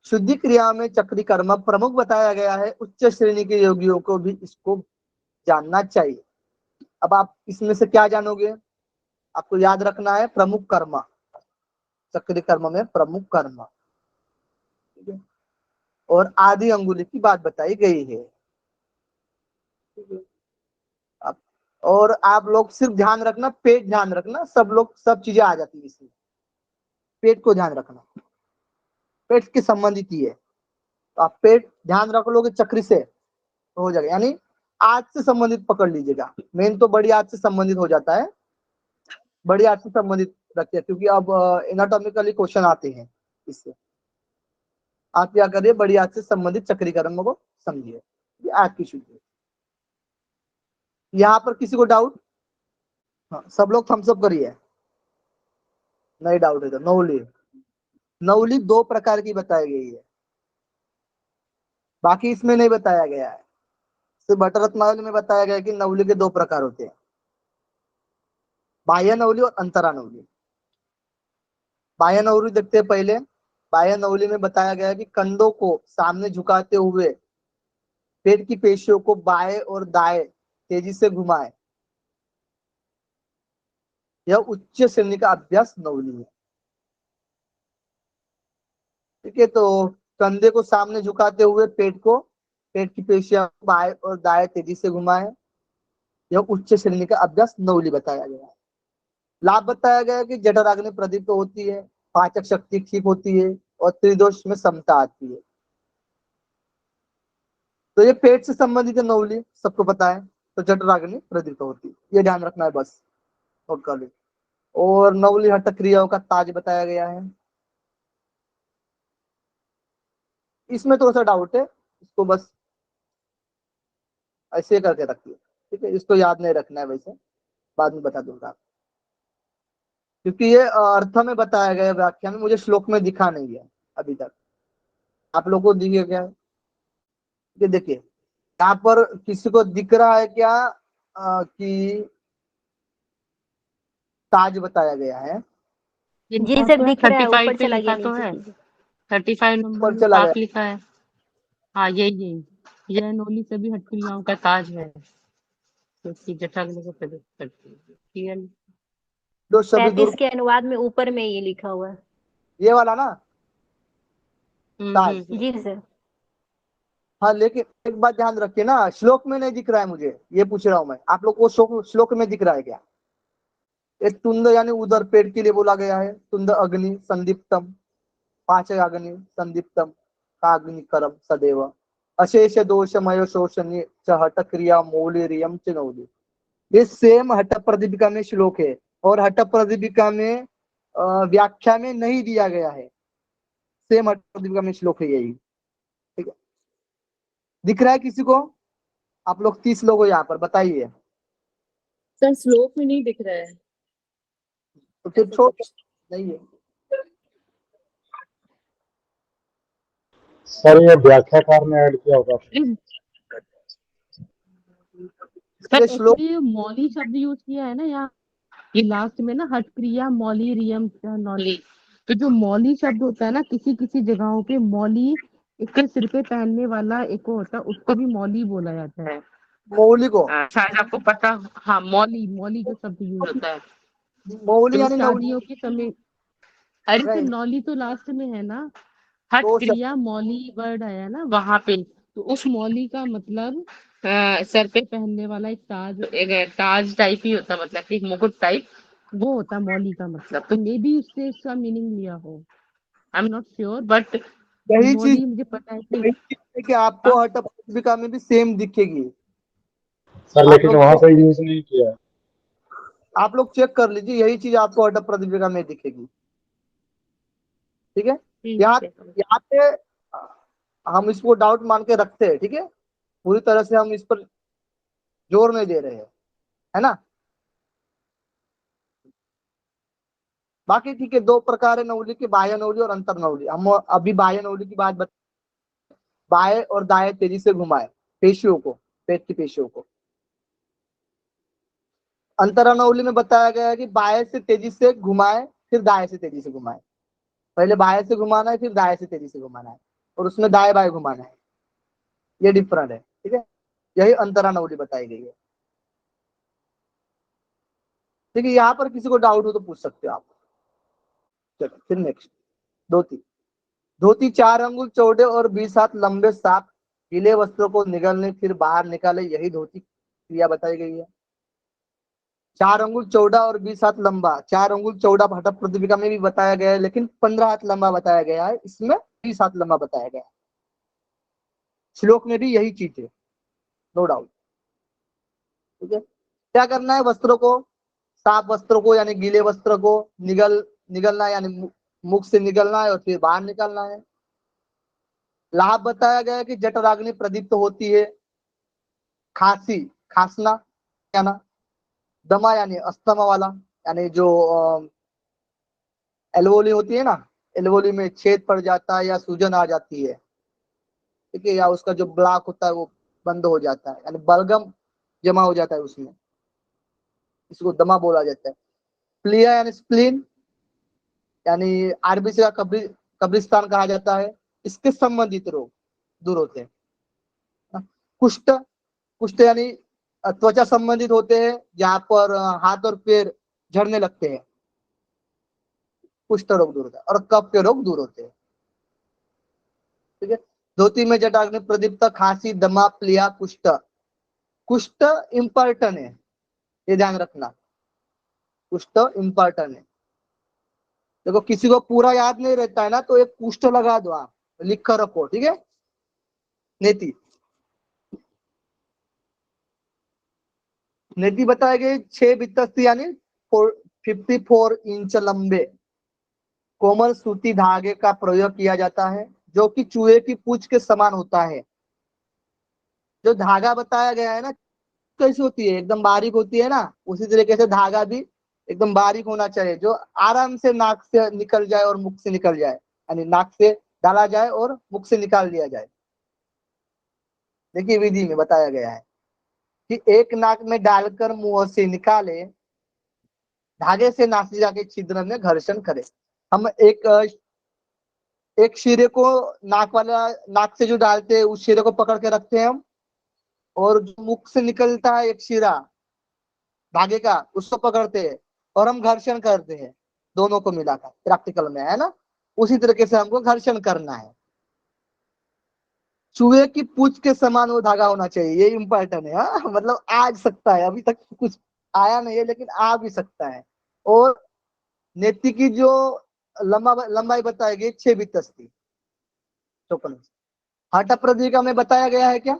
शुद्धि क्रिया में चक्री कर्म प्रमुख बताया गया है। उच्च श्रेणी के योगियों को भी इसको जानना चाहिए। अब आप इसमें से क्या जानोगे? आपको याद रखना है प्रमुख कर्म, चक्री कर्म में प्रमुख कर्म, ठीक है, और आदि अंगुली की बात बताई गई है, ठीक है। और आप लोग सिर्फ ध्यान रखना, पेट ध्यान रखना, सब चीजें आ जाती है इसमें, पेट को ध्यान रखना, पेट के संबंधित ही है। तो आप पेट ध्यान रख लोगे चक्री से तो हो जाएगा, यानी आज से संबंधित पकड़ लीजिएगा। मेन तो बड़ी आज से संबंधित हो जाता है, बड़ी आज से संबंधित रखते हैं, क्योंकि अब एनाटॉमिकली क्वेश्चन आते हैं इससे। आप क्या करिए, बड़ी आज से संबंधित चक्री कर्म को समझिए, ये आज की शुद्धि। यहाँ पर किसी को डाउट? हाँ, सब लोग थम्सअप करिए, नहीं डाउट है तो। नवली 2 प्रकार की बताई गई है, बाकी इसमें नहीं बताया गया है। सिर्फ भट्ट रत्नावली में बताया गया है कि नवली के 2 प्रकार होते हैं, बाह्य नवली और अंतरा नवली। बाह्य नवली देखते हैं पहले। बाह्य नवली में बताया गया है कि कंधों को सामने झुकाते हुए पेट की पेशियों को बाएं और दाएं तेजी से घुमाए, यह उच्च श्रेणी का अभ्यास नवली है, ठीक है। तो कंधे को सामने झुकाते हुए पेट की पेशियां बाएं और दाएं तेजी से घुमाए, यह उच्च श्रेणी का अभ्यास नवली बताया गया है। लाभ बताया गया है कि जठराग्नि प्रदीप्त होती है, पाचक शक्ति ठीक होती है और त्रिदोष में समता आती है। तो ये पेट से संबंधित है नवली, सबको पता है। तो जठराग्नि प्रदीप्त होती है, ये ध्यान रखना है बस, नोट कर ली। और नवली हठ क्रियाओं का ताज बताया गया है। इसमें थोड़ा सा डाउट है, इसको बस ऐसे करके रखिए, ठीक है। इसको याद नहीं रखना है, वैसे बाद में बता दूंगा, क्योंकि ये अर्थ में बताया गया व्याख्या में, मुझे श्लोक में दिखा नहीं है अभी तक। आप लोगों को दिखे क्या? ये देखिए, यहाँ पर किसी को दिख रहा है क्या कि ताज बताया गया है? जी सर दिख रहा है, ऊपर चला गया तो है नीचे। 35 नंबर ऊपर में चला साफ गया। लिखा है। हाँ यही यह नौली सभी हठ क्रियाओं का ताज है क्योंकि जटाग्नि को प्रदर्शित करती है। क्लियर? जो सभी 35 के अनुवाद में ऊपर में ये लिखा हुआ है। ये वाला ना ताज। जी सर। हाँ, लेकिन एक बात ध्यान रखिए ना, श्लोक में नहीं दिख रहा है मुझे, ये पूछ रहा हूँ मैं। आप लोग को श्लोक में दिख रहा है क्या? एक तुंद यानी उधर पेट के लिए बोला गया है, तुंद अग्नि संदीप्तम, 5 अग्नि संदीप्तम का अग्नि करम सदैव अशेष दोषमय शोषणी च हठ क्रिया मौलिरियम च नौली। ये सेम हठ प्रदीपिका में श्लोक है और हठ प्रदीपिका में व्याख्या में नहीं दिया गया है। सेम हठ प्रदीपिका में श्लोक है यही। ठीक है, दिख रहा है किसी को? आप लोग 30 लोग हो यहाँ पर, बताइए। सर श्लोक में नहीं दिख रहा है। तो फिर छोड़ नहीं है। सर ये व्याख्याकार ने ऐड किया होगा। सर इसलिए श्लोक एक्चुअली मौली शब्द यूज किया है ना यहाँ, ये लास्ट में ना हठ क्रिया मौली रियम नौली। तो जो मौली शब्द होता है ना, किसी किसी जगहों पे मौली इसके सिर पे पहनने वाला एक वो होता है, उसको भी मौली बोला जाता है। मौली को शायद आपको पता। हाँ मौली मौली जो शब्द यूज होता है मौली जब यानी नौली। शादियों के समय। अरे तो नहीं, नौली तो लास्ट में है ना, हठ दो क्रिया मौली वर्ड आया ना वहां पे। तो उस मौली का मतलब सर पे पहनने वाला एक ताज टाइप ही होता, मतलब कि एक मुकुट टाइप वो होता मौली का मतलब। तो मे बी उससे इसका मीनिंग लिया हो, I am not sure, but यही चीज मौली मुझे पता है कि है कि आपको हठ प्रदीपिका में भी सेम दिखेगी। सर आप लेकिन लोग वहां पे यूज नहीं किया है। आप लोग चेक कर लीजिए, यही चीज आपको हठ प्रदीपिका में दिखेगी। ठीक है, यहाँ यहाँ पे हम इसको डाउट मान के रखते हैं। ठीक है, पूरी तरह से हम इस पर जोर नहीं दे रहे हैं, है ना। बाकी ठीक है, 2 प्रकार है नौली की, बाह्य नौली और अंतर नौली। हम अभी बाह्य नौली की बात बाएं और दाएं तेजी से घुमाए पेशियों को, पेट की पेशियों को। अंतरानौली में बताया गया है कि बाएं से तेजी से घुमाए फिर दाएं से तेजी से घुमाए। पहले बाएं से घुमाना है फिर दाएं से तेजी से घुमाना है, और उसमें दाएं बाएं घुमाना है। ये डिफरेंट है। ठीक है, यही अंतरानौली बताई गई है। ठीक है, यहाँ पर किसी को डाउट हो तो पूछ सकते हो आप। चलो फिर नेक्स्ट, धोती। धोती 4 अंगुल चौड़े और 20 हाथ लंबे, साफ गीले वस्त्रों को निगलने फिर बाहर निकाले, यही धोती क्रिया बताई गई है। 4 अंगुल चौड़ा और 20 हाथ लंबा। 4 अंगुल चौड़ा हठ प्रदीपिका में भी बताया गया है, लेकिन 15 हाथ लंबा बताया गया है, इसमें 20 हाथ लंबा बताया गया है। श्लोक में भी यही चीज है, नो डाउट। ठीक है, क्या करना है? वस्त्रों को, साफ वस्त्रों को यानी गीले वस्त्र को निगलना है, यानी मुख से निगलना है और फिर बाहर निकालना है। लाभ बताया गया है कि जठराग्नि प्रदीप्त होती है। खांसी, खांसना क्या ना। दमा यानी अस्थमा वाला, यानी जो एल्वोली होती है ना, एल्वोली में छेद पड़ जाता है या सूजन आ जाती है। ठीक है, या उसका जो ब्लॉक होता है वो बंद हो जाता है, यानी बलगम जमा हो जाता है उसमें, इसको दमा बोला जाता है। प्लिया यानी स्प्लीन, यानी आरबीसी का कब्रिस्तान कहा जाता है, इसके संबंधित रोग दूर होते हैं। कुष्ठ, कुष्ठ यानी त्वचा संबंधित होते हैं, जहां पर हाथ और पैर झड़ने लगते हैं, कुष्ठ रोग दूर होता है, और कफ के रोग दूर होते हैं। ठीक है, धोती में जटाग्नि प्रदीप्त, खांसी, दमा, प्लिया, कुष्ठ। कुष्ठ इंपॉर्टेंट है, ये ध्यान रखना, कुष्ठ इंपॉर्टेंट है। देखो किसी को पूरा याद नहीं रहता है ना, तो एक कुष्ठ लगा दो, आप लिख कर रखो। ठीक है, नेति। नेति बताए गए 6 बित्तस्ती यानी 54 इंच लंबे कोमल सूती धागे का प्रयोग किया जाता है, जो कि चूहे की पूंछ के समान होता है। जो धागा बताया गया है ना, कैसी होती है? एकदम बारीक होती है ना, उसी तरीके से धागा भी एकदम बारीक होना चाहिए, जो आराम से नाक से निकल जाए और मुख से निकल जाए, यानी नाक से डाला जाए और मुख से निकाल दिया जाए। देखिए विधि में बताया गया है कि एक नाक में डालकर मुंह से निकाले, धागे से नासिका के छिद्र में घर्षण करे। हम एक शीरे को नाक से जो डालते हैं उस शीरे को पकड़ के रखते हैं हम, और जो मुख से निकलता है एक शीरा धागे का उसको पकड़ते हैं और हम घर्षण करते हैं, दोनों को मिलाकर प्रैक्टिकल में, है ना। उसी तरीके से हमको घर्षण करना है। चूहे की पूंछ के समान वो धागा होना चाहिए, ये इम्पोर्टेंट है। हाँ मतलब आ सकता है, अभी तक कुछ आया नहीं है लेकिन आ भी सकता है। और नेति की जो लंबाई बताई गई 6 बितस्ती 54 इंच। हाटा प्रदीका में बताया गया है क्या?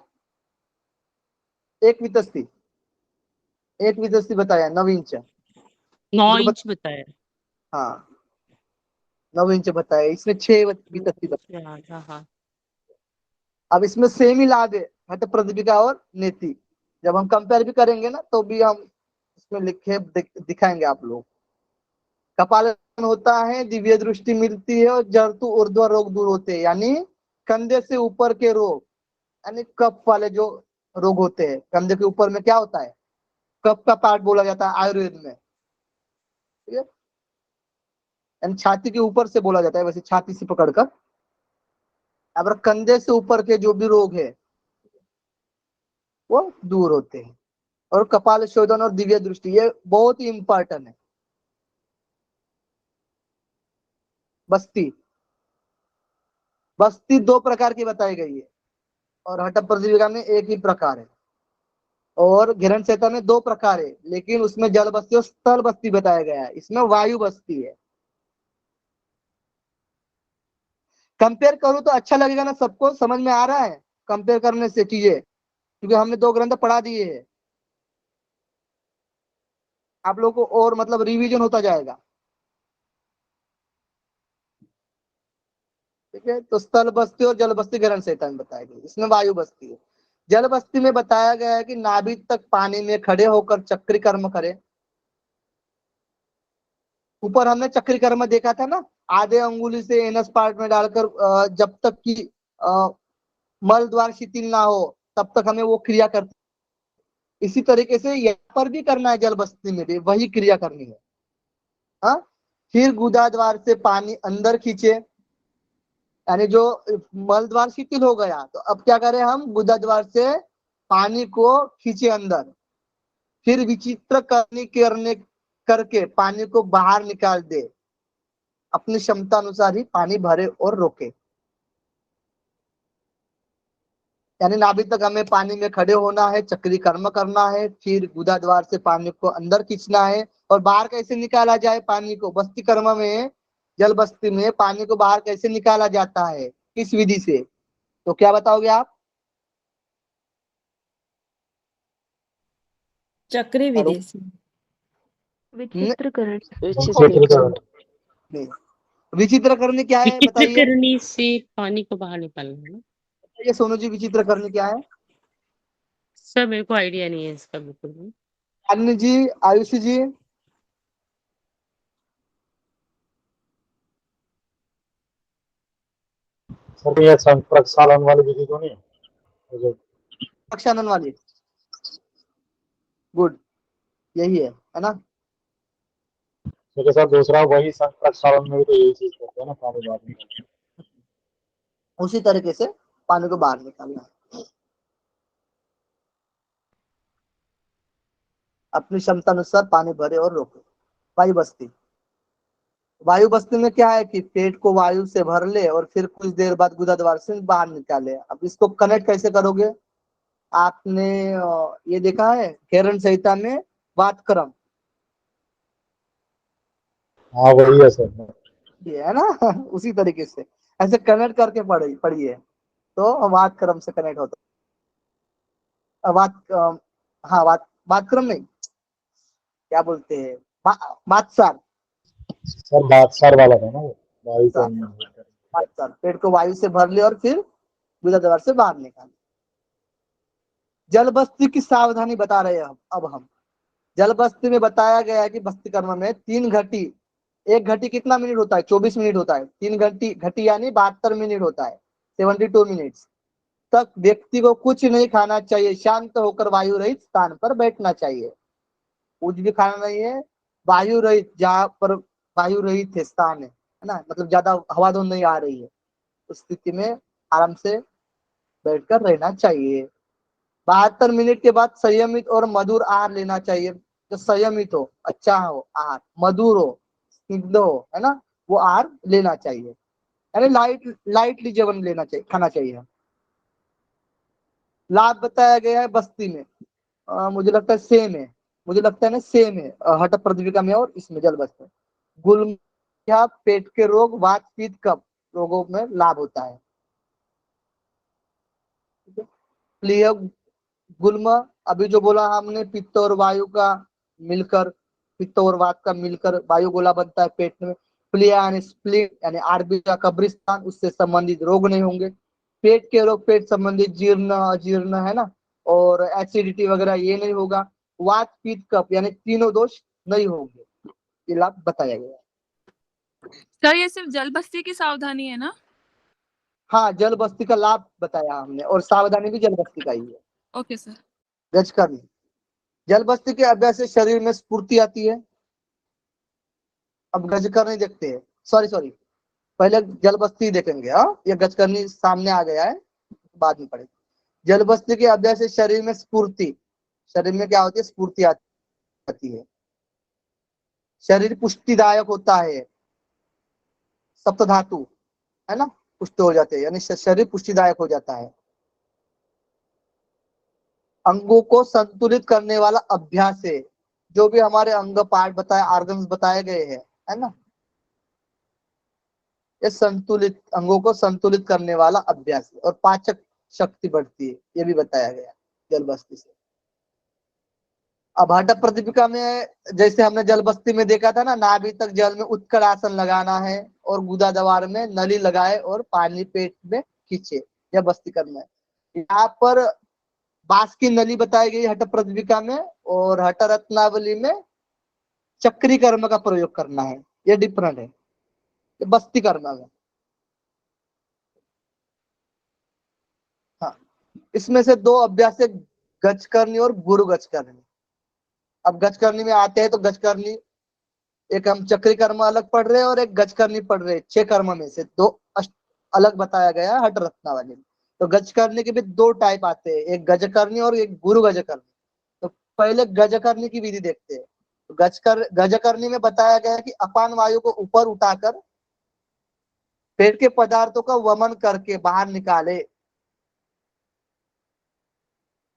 1 बितस्ती, 1 बितस्ती बताया 9 इंच। 9 इंच बताया। हाँ 9 इंच बताया, इसमें 6 बितस्ती बताया। हाँ। अब इसमें सेम ही ला दे हट प्रतिपिका और नेति, जब हम कंपेयर भी करेंगे ना तो भी हम इसमें लिखे दिखाएंगे आप लोग। कपालन होता है, दिव्य दृष्टि मिलती है और जर्तु ऊर्ध्व रोग दूर होते हैं, यानी कंधे से ऊपर के रोग, यानी कफ वाले जो रोग होते हैं। कंधे के ऊपर में क्या होता है? कफ का पार्ट बोला जाता है आयुर्वेद में, ठीक है। यानी छाती के ऊपर से बोला जाता है, वैसे छाती से पकड़कर। अब कंधे से ऊपर के जो भी रोग है वो दूर होते हैं। और कपाल शोधन और दिव्य दृष्टि ये बहुत ही इंपॉर्टेंट है। बस्ती, बस्ती 2 प्रकार की बताई गई है और हठ प्रदीपिका में एक ही प्रकार है। और घिरण संहिता में 2 प्रकार है, लेकिन उसमें जल बस्ती और स्थल बस्ती बताया गया है, इसमें वायु बस्ती है। कंपेयर करूं तो अच्छा लगेगा ना, सबको समझ में आ रहा है कंपेयर करने से चीजें, क्योंकि हमने 2 ग्रंथ पढ़ा दिए हैं। आप लोगों को और मतलब रिवीजन होता जाएगा, ठीक है। तो स्थल बस्ती और जल बस्ती घिरण संहिता में बताया गया, इसमें वायु बस्ती है। जल बस्ती में बताया गया है कि नाभि तक पानी में खड़े होकर चक्री कर्म करे। ऊपर हमने चक्री कर्म देखा था ना, आधे अंगुली से एनस पार्ट में डालकर जब तक कि मल द्वार शिथिल ना हो तब तक हमें वो क्रिया करते। इसी तरीके से यहाँ पर भी करना है, जल बस्ती में भी वही क्रिया करनी है। हाँ, फिर गुदा द्वार से पानी अंदर खींचे, यानी जो मल द्वार शिथिल हो गया तो अब क्या करें हम, गुदा द्वार से पानी को खींचे अंदर, फिर विचित्र करने करके पानी को बाहर निकाल दे, अपनी क्षमता अनुसार ही पानी भरे और रोके। यानी नाभि तक हमें पानी में खड़े होना है, चक्री कर्म करना है, फिर गुदा द्वार से पानी को अंदर खींचना है। और बाहर कैसे निकाला जाए पानी को, बस्ती कर्म में, जल बस्ती में पानी को बाहर कैसे निकाला जाता है, किस विधि से, तो क्या बताओगे आप? चक्री हेलो? विधि से। विचित्रकरण। नहीं, विचित्र करनी क्या है विचित्र बताइए? करनी से पानी को बाहर निकालना है ना। ये सोनू जी, विचित्र करनी क्या है? सर मेरे को आइडिया नहीं है इसका बिल्कुल भी। अन्य जी, आयुषी जी? सर ये प्रक्षालन वाली विधि तो नहीं है? प्रक्षालन वाली, गुड, यही है ना। तो सर दूसरा वही प्रक्षालन में भी तो यही चीज करते हैं ना, पानी बाहर निकालते हैं। उसी तरीके से पानी को बाहर निकालना है, अपनी क्षमता अनुसार पानी भरे और रोके। वायु बस्ती, वायु बस्ती में क्या है कि पेट को वायु से भर ले और फिर कुछ देर बाद गुदा द्वार से बाहर निकाले। अब इसको कनेक्ट कैसे करोगे? आपने ये देखा है घिरण संहिता में वात क्रम, हाँ वही है सर। ये है ना उसी तरीके से ऐसे कनेक्ट करके पढ़िए तो वात क्रम से कनेक्ट होता है। हाँ वात क्रम नहीं, क्या बोलते हैं, मात्सार। सर बादशाह वाला था ना वो, वायु को मात्सार, पेट को वायु से भर ले और फिर गुदा द्वार से बाहर निकाले। जल बस्ती की सावधानी बता रहे हैं अब हम। जल बस्ती में बताया गया है कि बस्ती कर्म में 3 घटी, एक घटी कितना मिनट होता है? 24 मिनट होता है। 3 घटी, घटी यानी 72 मिनट होता है, 72 मिनट्स। तक व्यक्ति को कुछ नहीं खाना चाहिए, शांत होकर वायु रहित स्थान पर बैठना चाहिए। कुछ भी खाना नहीं है, वायु रहित, जहाँ पर वायु रहित है स्थान है ना, मतलब ज्यादा हवा धुंध नहीं आ रही है, उस स्थिति में आराम से बैठकर रहना चाहिए। 72 मिनट के बाद संयमित और मधुर आहार लेना चाहिए। जो संयमित हो, अच्छा हो आहार, मधुर हो, स्निग्ध हो, है ना, वो आहार लेना चाहिए, यानी लाइटली जीवन लेना चाहिए, खाना चाहिए। लाभ बताया गया है बस्ती में, मुझे लगता है सेम है, मुझे लगता है ना सेम है, हठ प्रदीपिका में और इसमें जल बस्ती में। गुलम पेट के रोग, वात पित्त कफ रोगों में लाभ होता है। प्लिय गुल्म, अभी जो बोला हमने, पित्त और वायु का मिलकर, पित्त और वात का मिलकर वायु गोला बनता है पेट में। प्लिया यानी स्प्लीन यानी आरबी का कब्रिस्तान, उससे संबंधित रोग नहीं होंगे। पेट के रोग, पेट संबंधित जीर्ण अजीर्ण, है ना, और एसिडिटी वगैरह ये नहीं होगा। वात पित्त कफ यानी तीनों दोष नहीं होंगे, ये लाभ बताया गया। सर ये सिर्फ जल बस्ती की सावधानी है ना? हाँ, जल बस्ती का लाभ बताया हमने, और सावधानी भी जल बस्ती का ही है। Okay sir. गज करनी, जल बस्ती के अभ्यास से शरीर में स्फूर्ति आती है। अब गज करनी देखते हैं, सॉरी पहले जल बस्ती देखेंगे। हाँ, ये गज करनी सामने आ गया है, बाद में पढ़ेंगे। जल बस्ती के अभ्यास से शरीर में स्फूर्ति, शरीर में क्या होती है, स्फूर्ति आती है। शरीर पुष्टिदायक होता है, सप्त धातु, है ना, पुष्ट हो जाते हैं, यानी शरीर पुष्टिदायक हो जाता है। अंगों को संतुलित करने वाला अभ्यास है। जो भी हमारे अंग पार्ट बताए, ऑर्गन्स बताए गए हैं, है ना, ये संतुलित, अंगों को संतुलित करने वाला अभ्यास है, और पाचक शक्ति बढ़ती है, ये भी बताया गया जल बस्ती से। अब हठ प्रदीपिका में जैसे हमने जल बस्ती में देखा था ना, नाभि तक जल में उत्कल आसन लगाना है, और गुदा द्वार में नली लगाए और पानी पेट में खींचे, यह बस्ती करना है। यहाँ पर बांस की नली बताई गई हठ प्रदीपिका में, और हठ रत्नावली में चक्री कर्म का प्रयोग करना है, ये डिफरेंट है, ये बस्ती करना है। हाँ, इसमें से दो अभ्यास है, गज करनी और गुरु गज करनी। अब गज करनी में आते हैं तो गज करनी, एक हम चक्री कर्म अलग पढ़ रहे हैं और एक गज करनी पढ़ रहे हैं। 6 कर्म में से 2 अलग बताया गया है हठ रत्नावली में। तो गज करनी के भी 2 टाइप आते हैं, एक गज करनी और एक गुरु गज करनी। तो पहले गज करनी की विधि देखते हैं। तो गज करनी में बताया गया है कि अपान वायु को ऊपर उठाकर पेट के पदार्थों का वमन करके बाहर निकाले।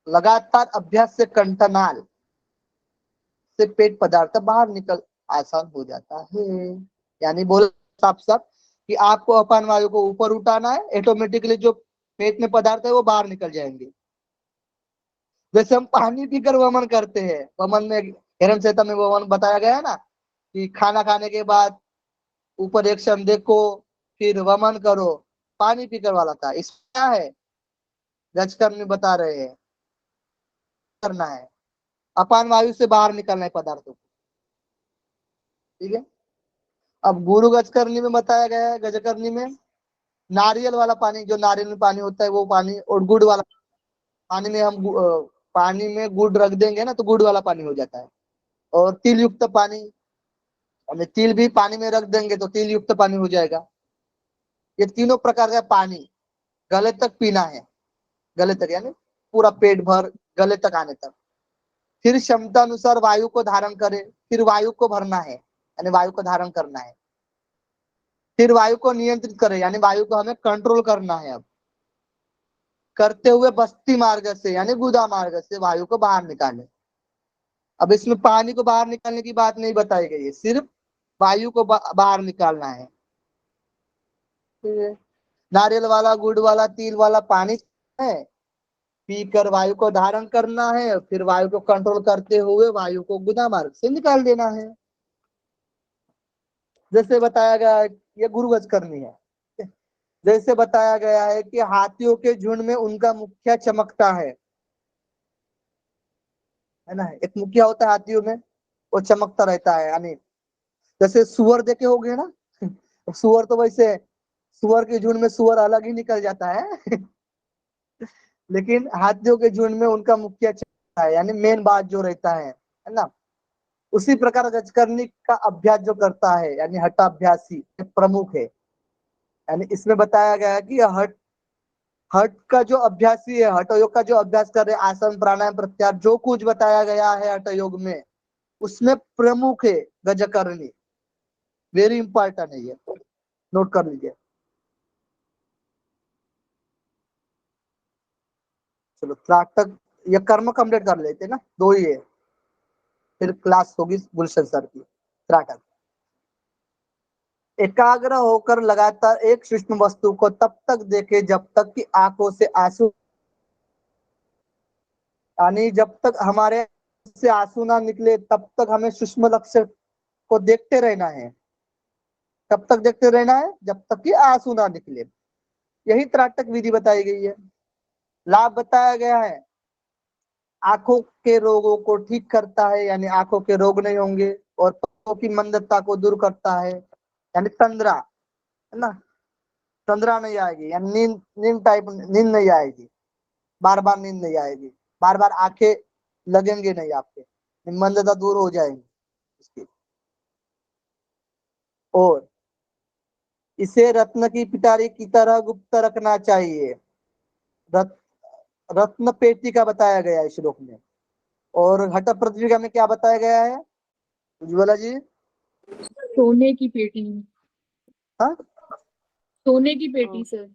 लगातार अभ्यास से कंठनाल से पेट पदार्थ बाहर निकल आसान हो जाता है। यानी बोल साफ साफ कि आपको अपान वायु को ऊपर उठाना है, ऑटोमेटिकली जो पेट में पदार्थ है वो बाहर निकल जाएंगे। जैसे हम पानी पीकर वमन करते हैं, वमन में हिरण संहिता में वमन बताया गया है ना, कि खाना खाने के बाद ऊपर एक क्षण देखो, फिर वमन करो, पानी पीकर वाला था। इसमें क्या है, गजकर में बता रहे हैं करना है, अपान वायु से बाहर निकलना है पदार्थों को, ठीक है। अब गुरु गजकरनी में बताया गया है, गजकरनी में नारियल वाला पानी, जो नारियल में पानी होता है वो पानी, और गुड़ वाला पानी में हम पानी में गुड़ रख देंगे ना तो गुड़ वाला पानी हो जाता है। और तिल युक्त पानी, हमें तिल भी पानी में रख देंगे तो तिल युक्त पानी हो जाएगा। ये तीनों प्रकार का पानी गले तक पीना है, गले तक यानी पूरा पेट भर गले तक आने तक। फिर क्षमता अनुसार वायु को धारण करे, फिर वायु को भरना है, यानी वायु को धारण करना है। फिर वायु को नियंत्रित करे, यानी वायु को हमें कंट्रोल करना है। अब करते हुए बस्ती मार्ग से यानी गुदा मार्ग से वायु को बाहर निकाले। अब इसमें पानी को बाहर निकालने की बात नहीं बताई गई है, सिर्फ वायु को बाहर निकालना है। नारियल वाला, गुड़ वाला, तिल वाला पानी है, पीकर वायु को धारण करना है, फिर वायु को कंट्रोल करते हुए वायु को गुदा मार्ग से निकाल देना है। जैसे बताया गया है, ये गुरुगज करनी है। जैसे बताया गया है कि हाथियों के झुंड में उनका मुखिया चमकता है ना, एक मुखिया होता है हाथियों में, वो चमकता रहता है। यानी जैसे सुअर देखे होगे ना, सुअर तो वैसे, सुअर के झुंड में सुअर अलग ही निकल जाता है लेकिन हाथियों के झुंड में उनका मुखिया चलता है, यानी मेन बात जो रहता है ना। उसी प्रकार गजकर्णी का अभ्यास जो करता है यानी हठाभ्यासी प्रमुख है। यानी इसमें बताया गया है कि हठ हठ का जो अभ्यासी है, हठ योग का जो अभ्यास कर रहे, आसन प्राणायाम प्रत्याहार जो कुछ बताया गया है हठ योग में, उसमें प्रमुख है गजकर्णी। वेरी इंपॉर्टेंट है ये, नोट कर लीजिए। चलो त्राटक, ये कर्म कंप्लीट कर लेते ना, 2 ही है, फिर क्लास होगी गुलशन सर की। त्राटक, एकाग्र होकर लगातार एक सूक्ष्म वस्तु को तब तक देखे जब तक कि आंखों से आंसू, यानी जब तक हमारे से आंसू ना निकले तब तक हमें सूक्ष्म लक्ष्य को देखते रहना है। तब तक देखते रहना है जब तक कि आंसू ना निकले। यही त्राटक विधि बताई गई है। लाभ बताया गया है, आंखों के रोगों को ठीक करता है, यानी आंखों के रोग नहीं होंगे, और पलकों की मंदता को दूर करता है, यानी तंद्रा, है ना, तंद्रा नहीं आएगी, यानी नींद नींद टाइप नींद नहीं आएगी, बार बार नींद नहीं आएगी, बार बार आंखें लगेंगे नहीं आपके, मंदता दूर हो जाएगी इसकी। और इसे रत्न की पिटारी की तरह गुप्त रखना चाहिए। रत्न पेटी का बताया गया है श्लोक में। और हठ पृथ्वी में क्या बताया गया है उज्ज्वला जी? सोने की पेटी। हाँ, सोने की पेटी सर।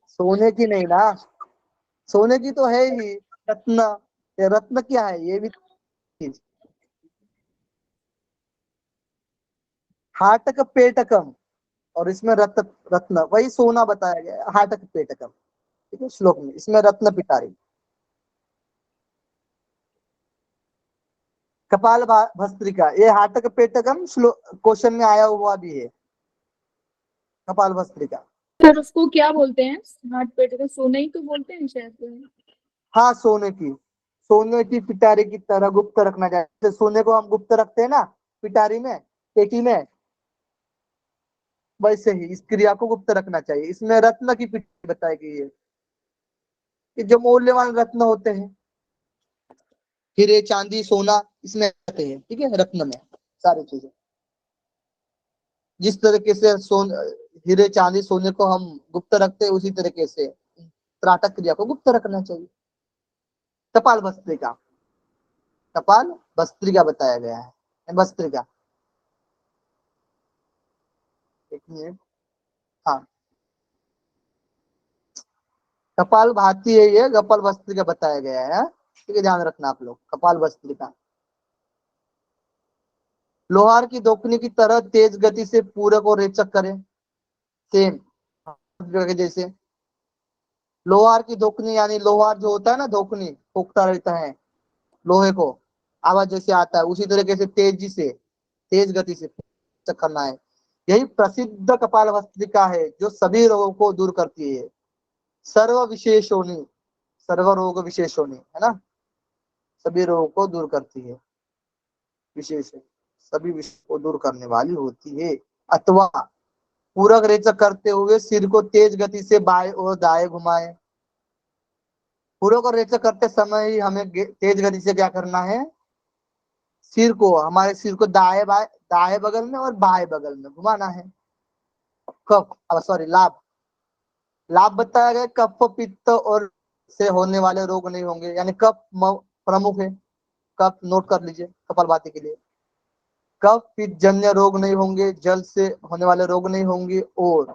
सोने की नहीं ना, सोने की तो है ही रत्न। ये रत्न क्या है, ये भी चीज। हाटक पेटकम, और इसमें रत्न वही सोना बताया गया है, हाटक पेटकम, ठीक है श्लोक में। इसमें रत्न पिटारी। कपाल भस्त्रिका, ये हाटक पेटकम क्वेश्चन में आया हुआ भी है। कपाल भस्त्रिका, सर उसको क्या बोलते हैं? हाथ पेट का सोना ही तो बोलते हैं शायद। हाँ सोने की पिटारी की तरह गुप्त रखना चाहिए। सोने को हम गुप्त रखते हैं ना पिटारी में, पेटी में, वैसे ही इस क्रिया को गुप्त रखना चाहिए। इसमें रत्न की पिटारी बताई गई है कि जो मूल्यवान रत्न होते हैं, हीरे चांदी सोना, इसमें रहते हैं, ठीक है, रत्न में सारी चीजें। जिस तरीके से हीरे चांदी सोने को हम गुप्त रखते हैं, उसी तरीके से त्राटक क्रिया को गुप्त रखना चाहिए। कपाल भस्त्रिका, कपाल भस्त्रिका बताया गया है, भस्त्रिका, एक मिनट, हाँ कपाल भाती है ये, कपाल भस्त्रिका बताया गया है, ठीक है, ध्यान रखना आप लोग। कपाल भस्त्रिका लोहार की दोकनी की तरह तेज गति से पूरक और रेचक करें, सेम जैसे। लोहार की दोकनी, यानी लोहार जो होता है ना, दोकनी फूकता रहता है लोहे को, आवाज जैसे आता है, उसी तरीके से तेजी से, तेज गति से करना है। यही प्रसिद्ध कपाल भस्त्रिका है जो सभी रोगों को दूर करती है। सर्व विशेषोनी, सर्व रोग विशेषोनी, है ना, सभी रोगों को दूर करती है, विशेष सभी विषय को दूर करने वाली होती है। अथवा पूरक रेचक करते हुए सिर को तेज गति से बाएं और दाएं घुमाए। पूरक और रेचक करते समय ही हमें तेज गति से क्या करना है, सिर को, हमारे सिर को दाएं बगल में और बाएं बगल में घुमाना है। कफ, सॉरी लाभ, लाभ बताया गया कफ पित्त और से होने वाले रोग नहीं होंगे, यानी कफ प्रमुख है। कफ नोट कर लीजिए कपालभाति के लिए। कफ पित्त जन्य रोग नहीं होंगे, जल से होने वाले रोग नहीं होंगे, और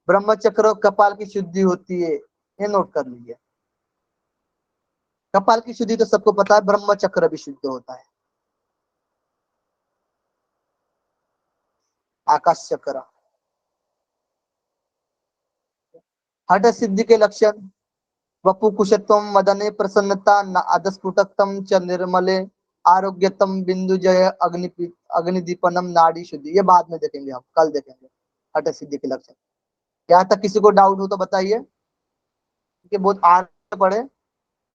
ब्रह्मचक्र कपाल की शुद्धि होती है, ये नोट कर लीजिए। कपाल की शुद्धि तो सबको पता है, ब्रह्मचक्र भी शुद्ध होता है। आकाश चक्र, हठ सिद्धि के लक्षण, वपु कुशत्वम मदने प्रसन्नता अधस्फुटकतम च निर्मले आरोग्यतम बिंदुजय अग्निदीपनम नाड़ी शुद्धि। ये बाद में देखेंगे, हम कल देखेंगे हठ सिद्धि के लक्षण। यहाँ तक किसी को डाउट हो तो बताइए, कि बहुत आगे पढ़े।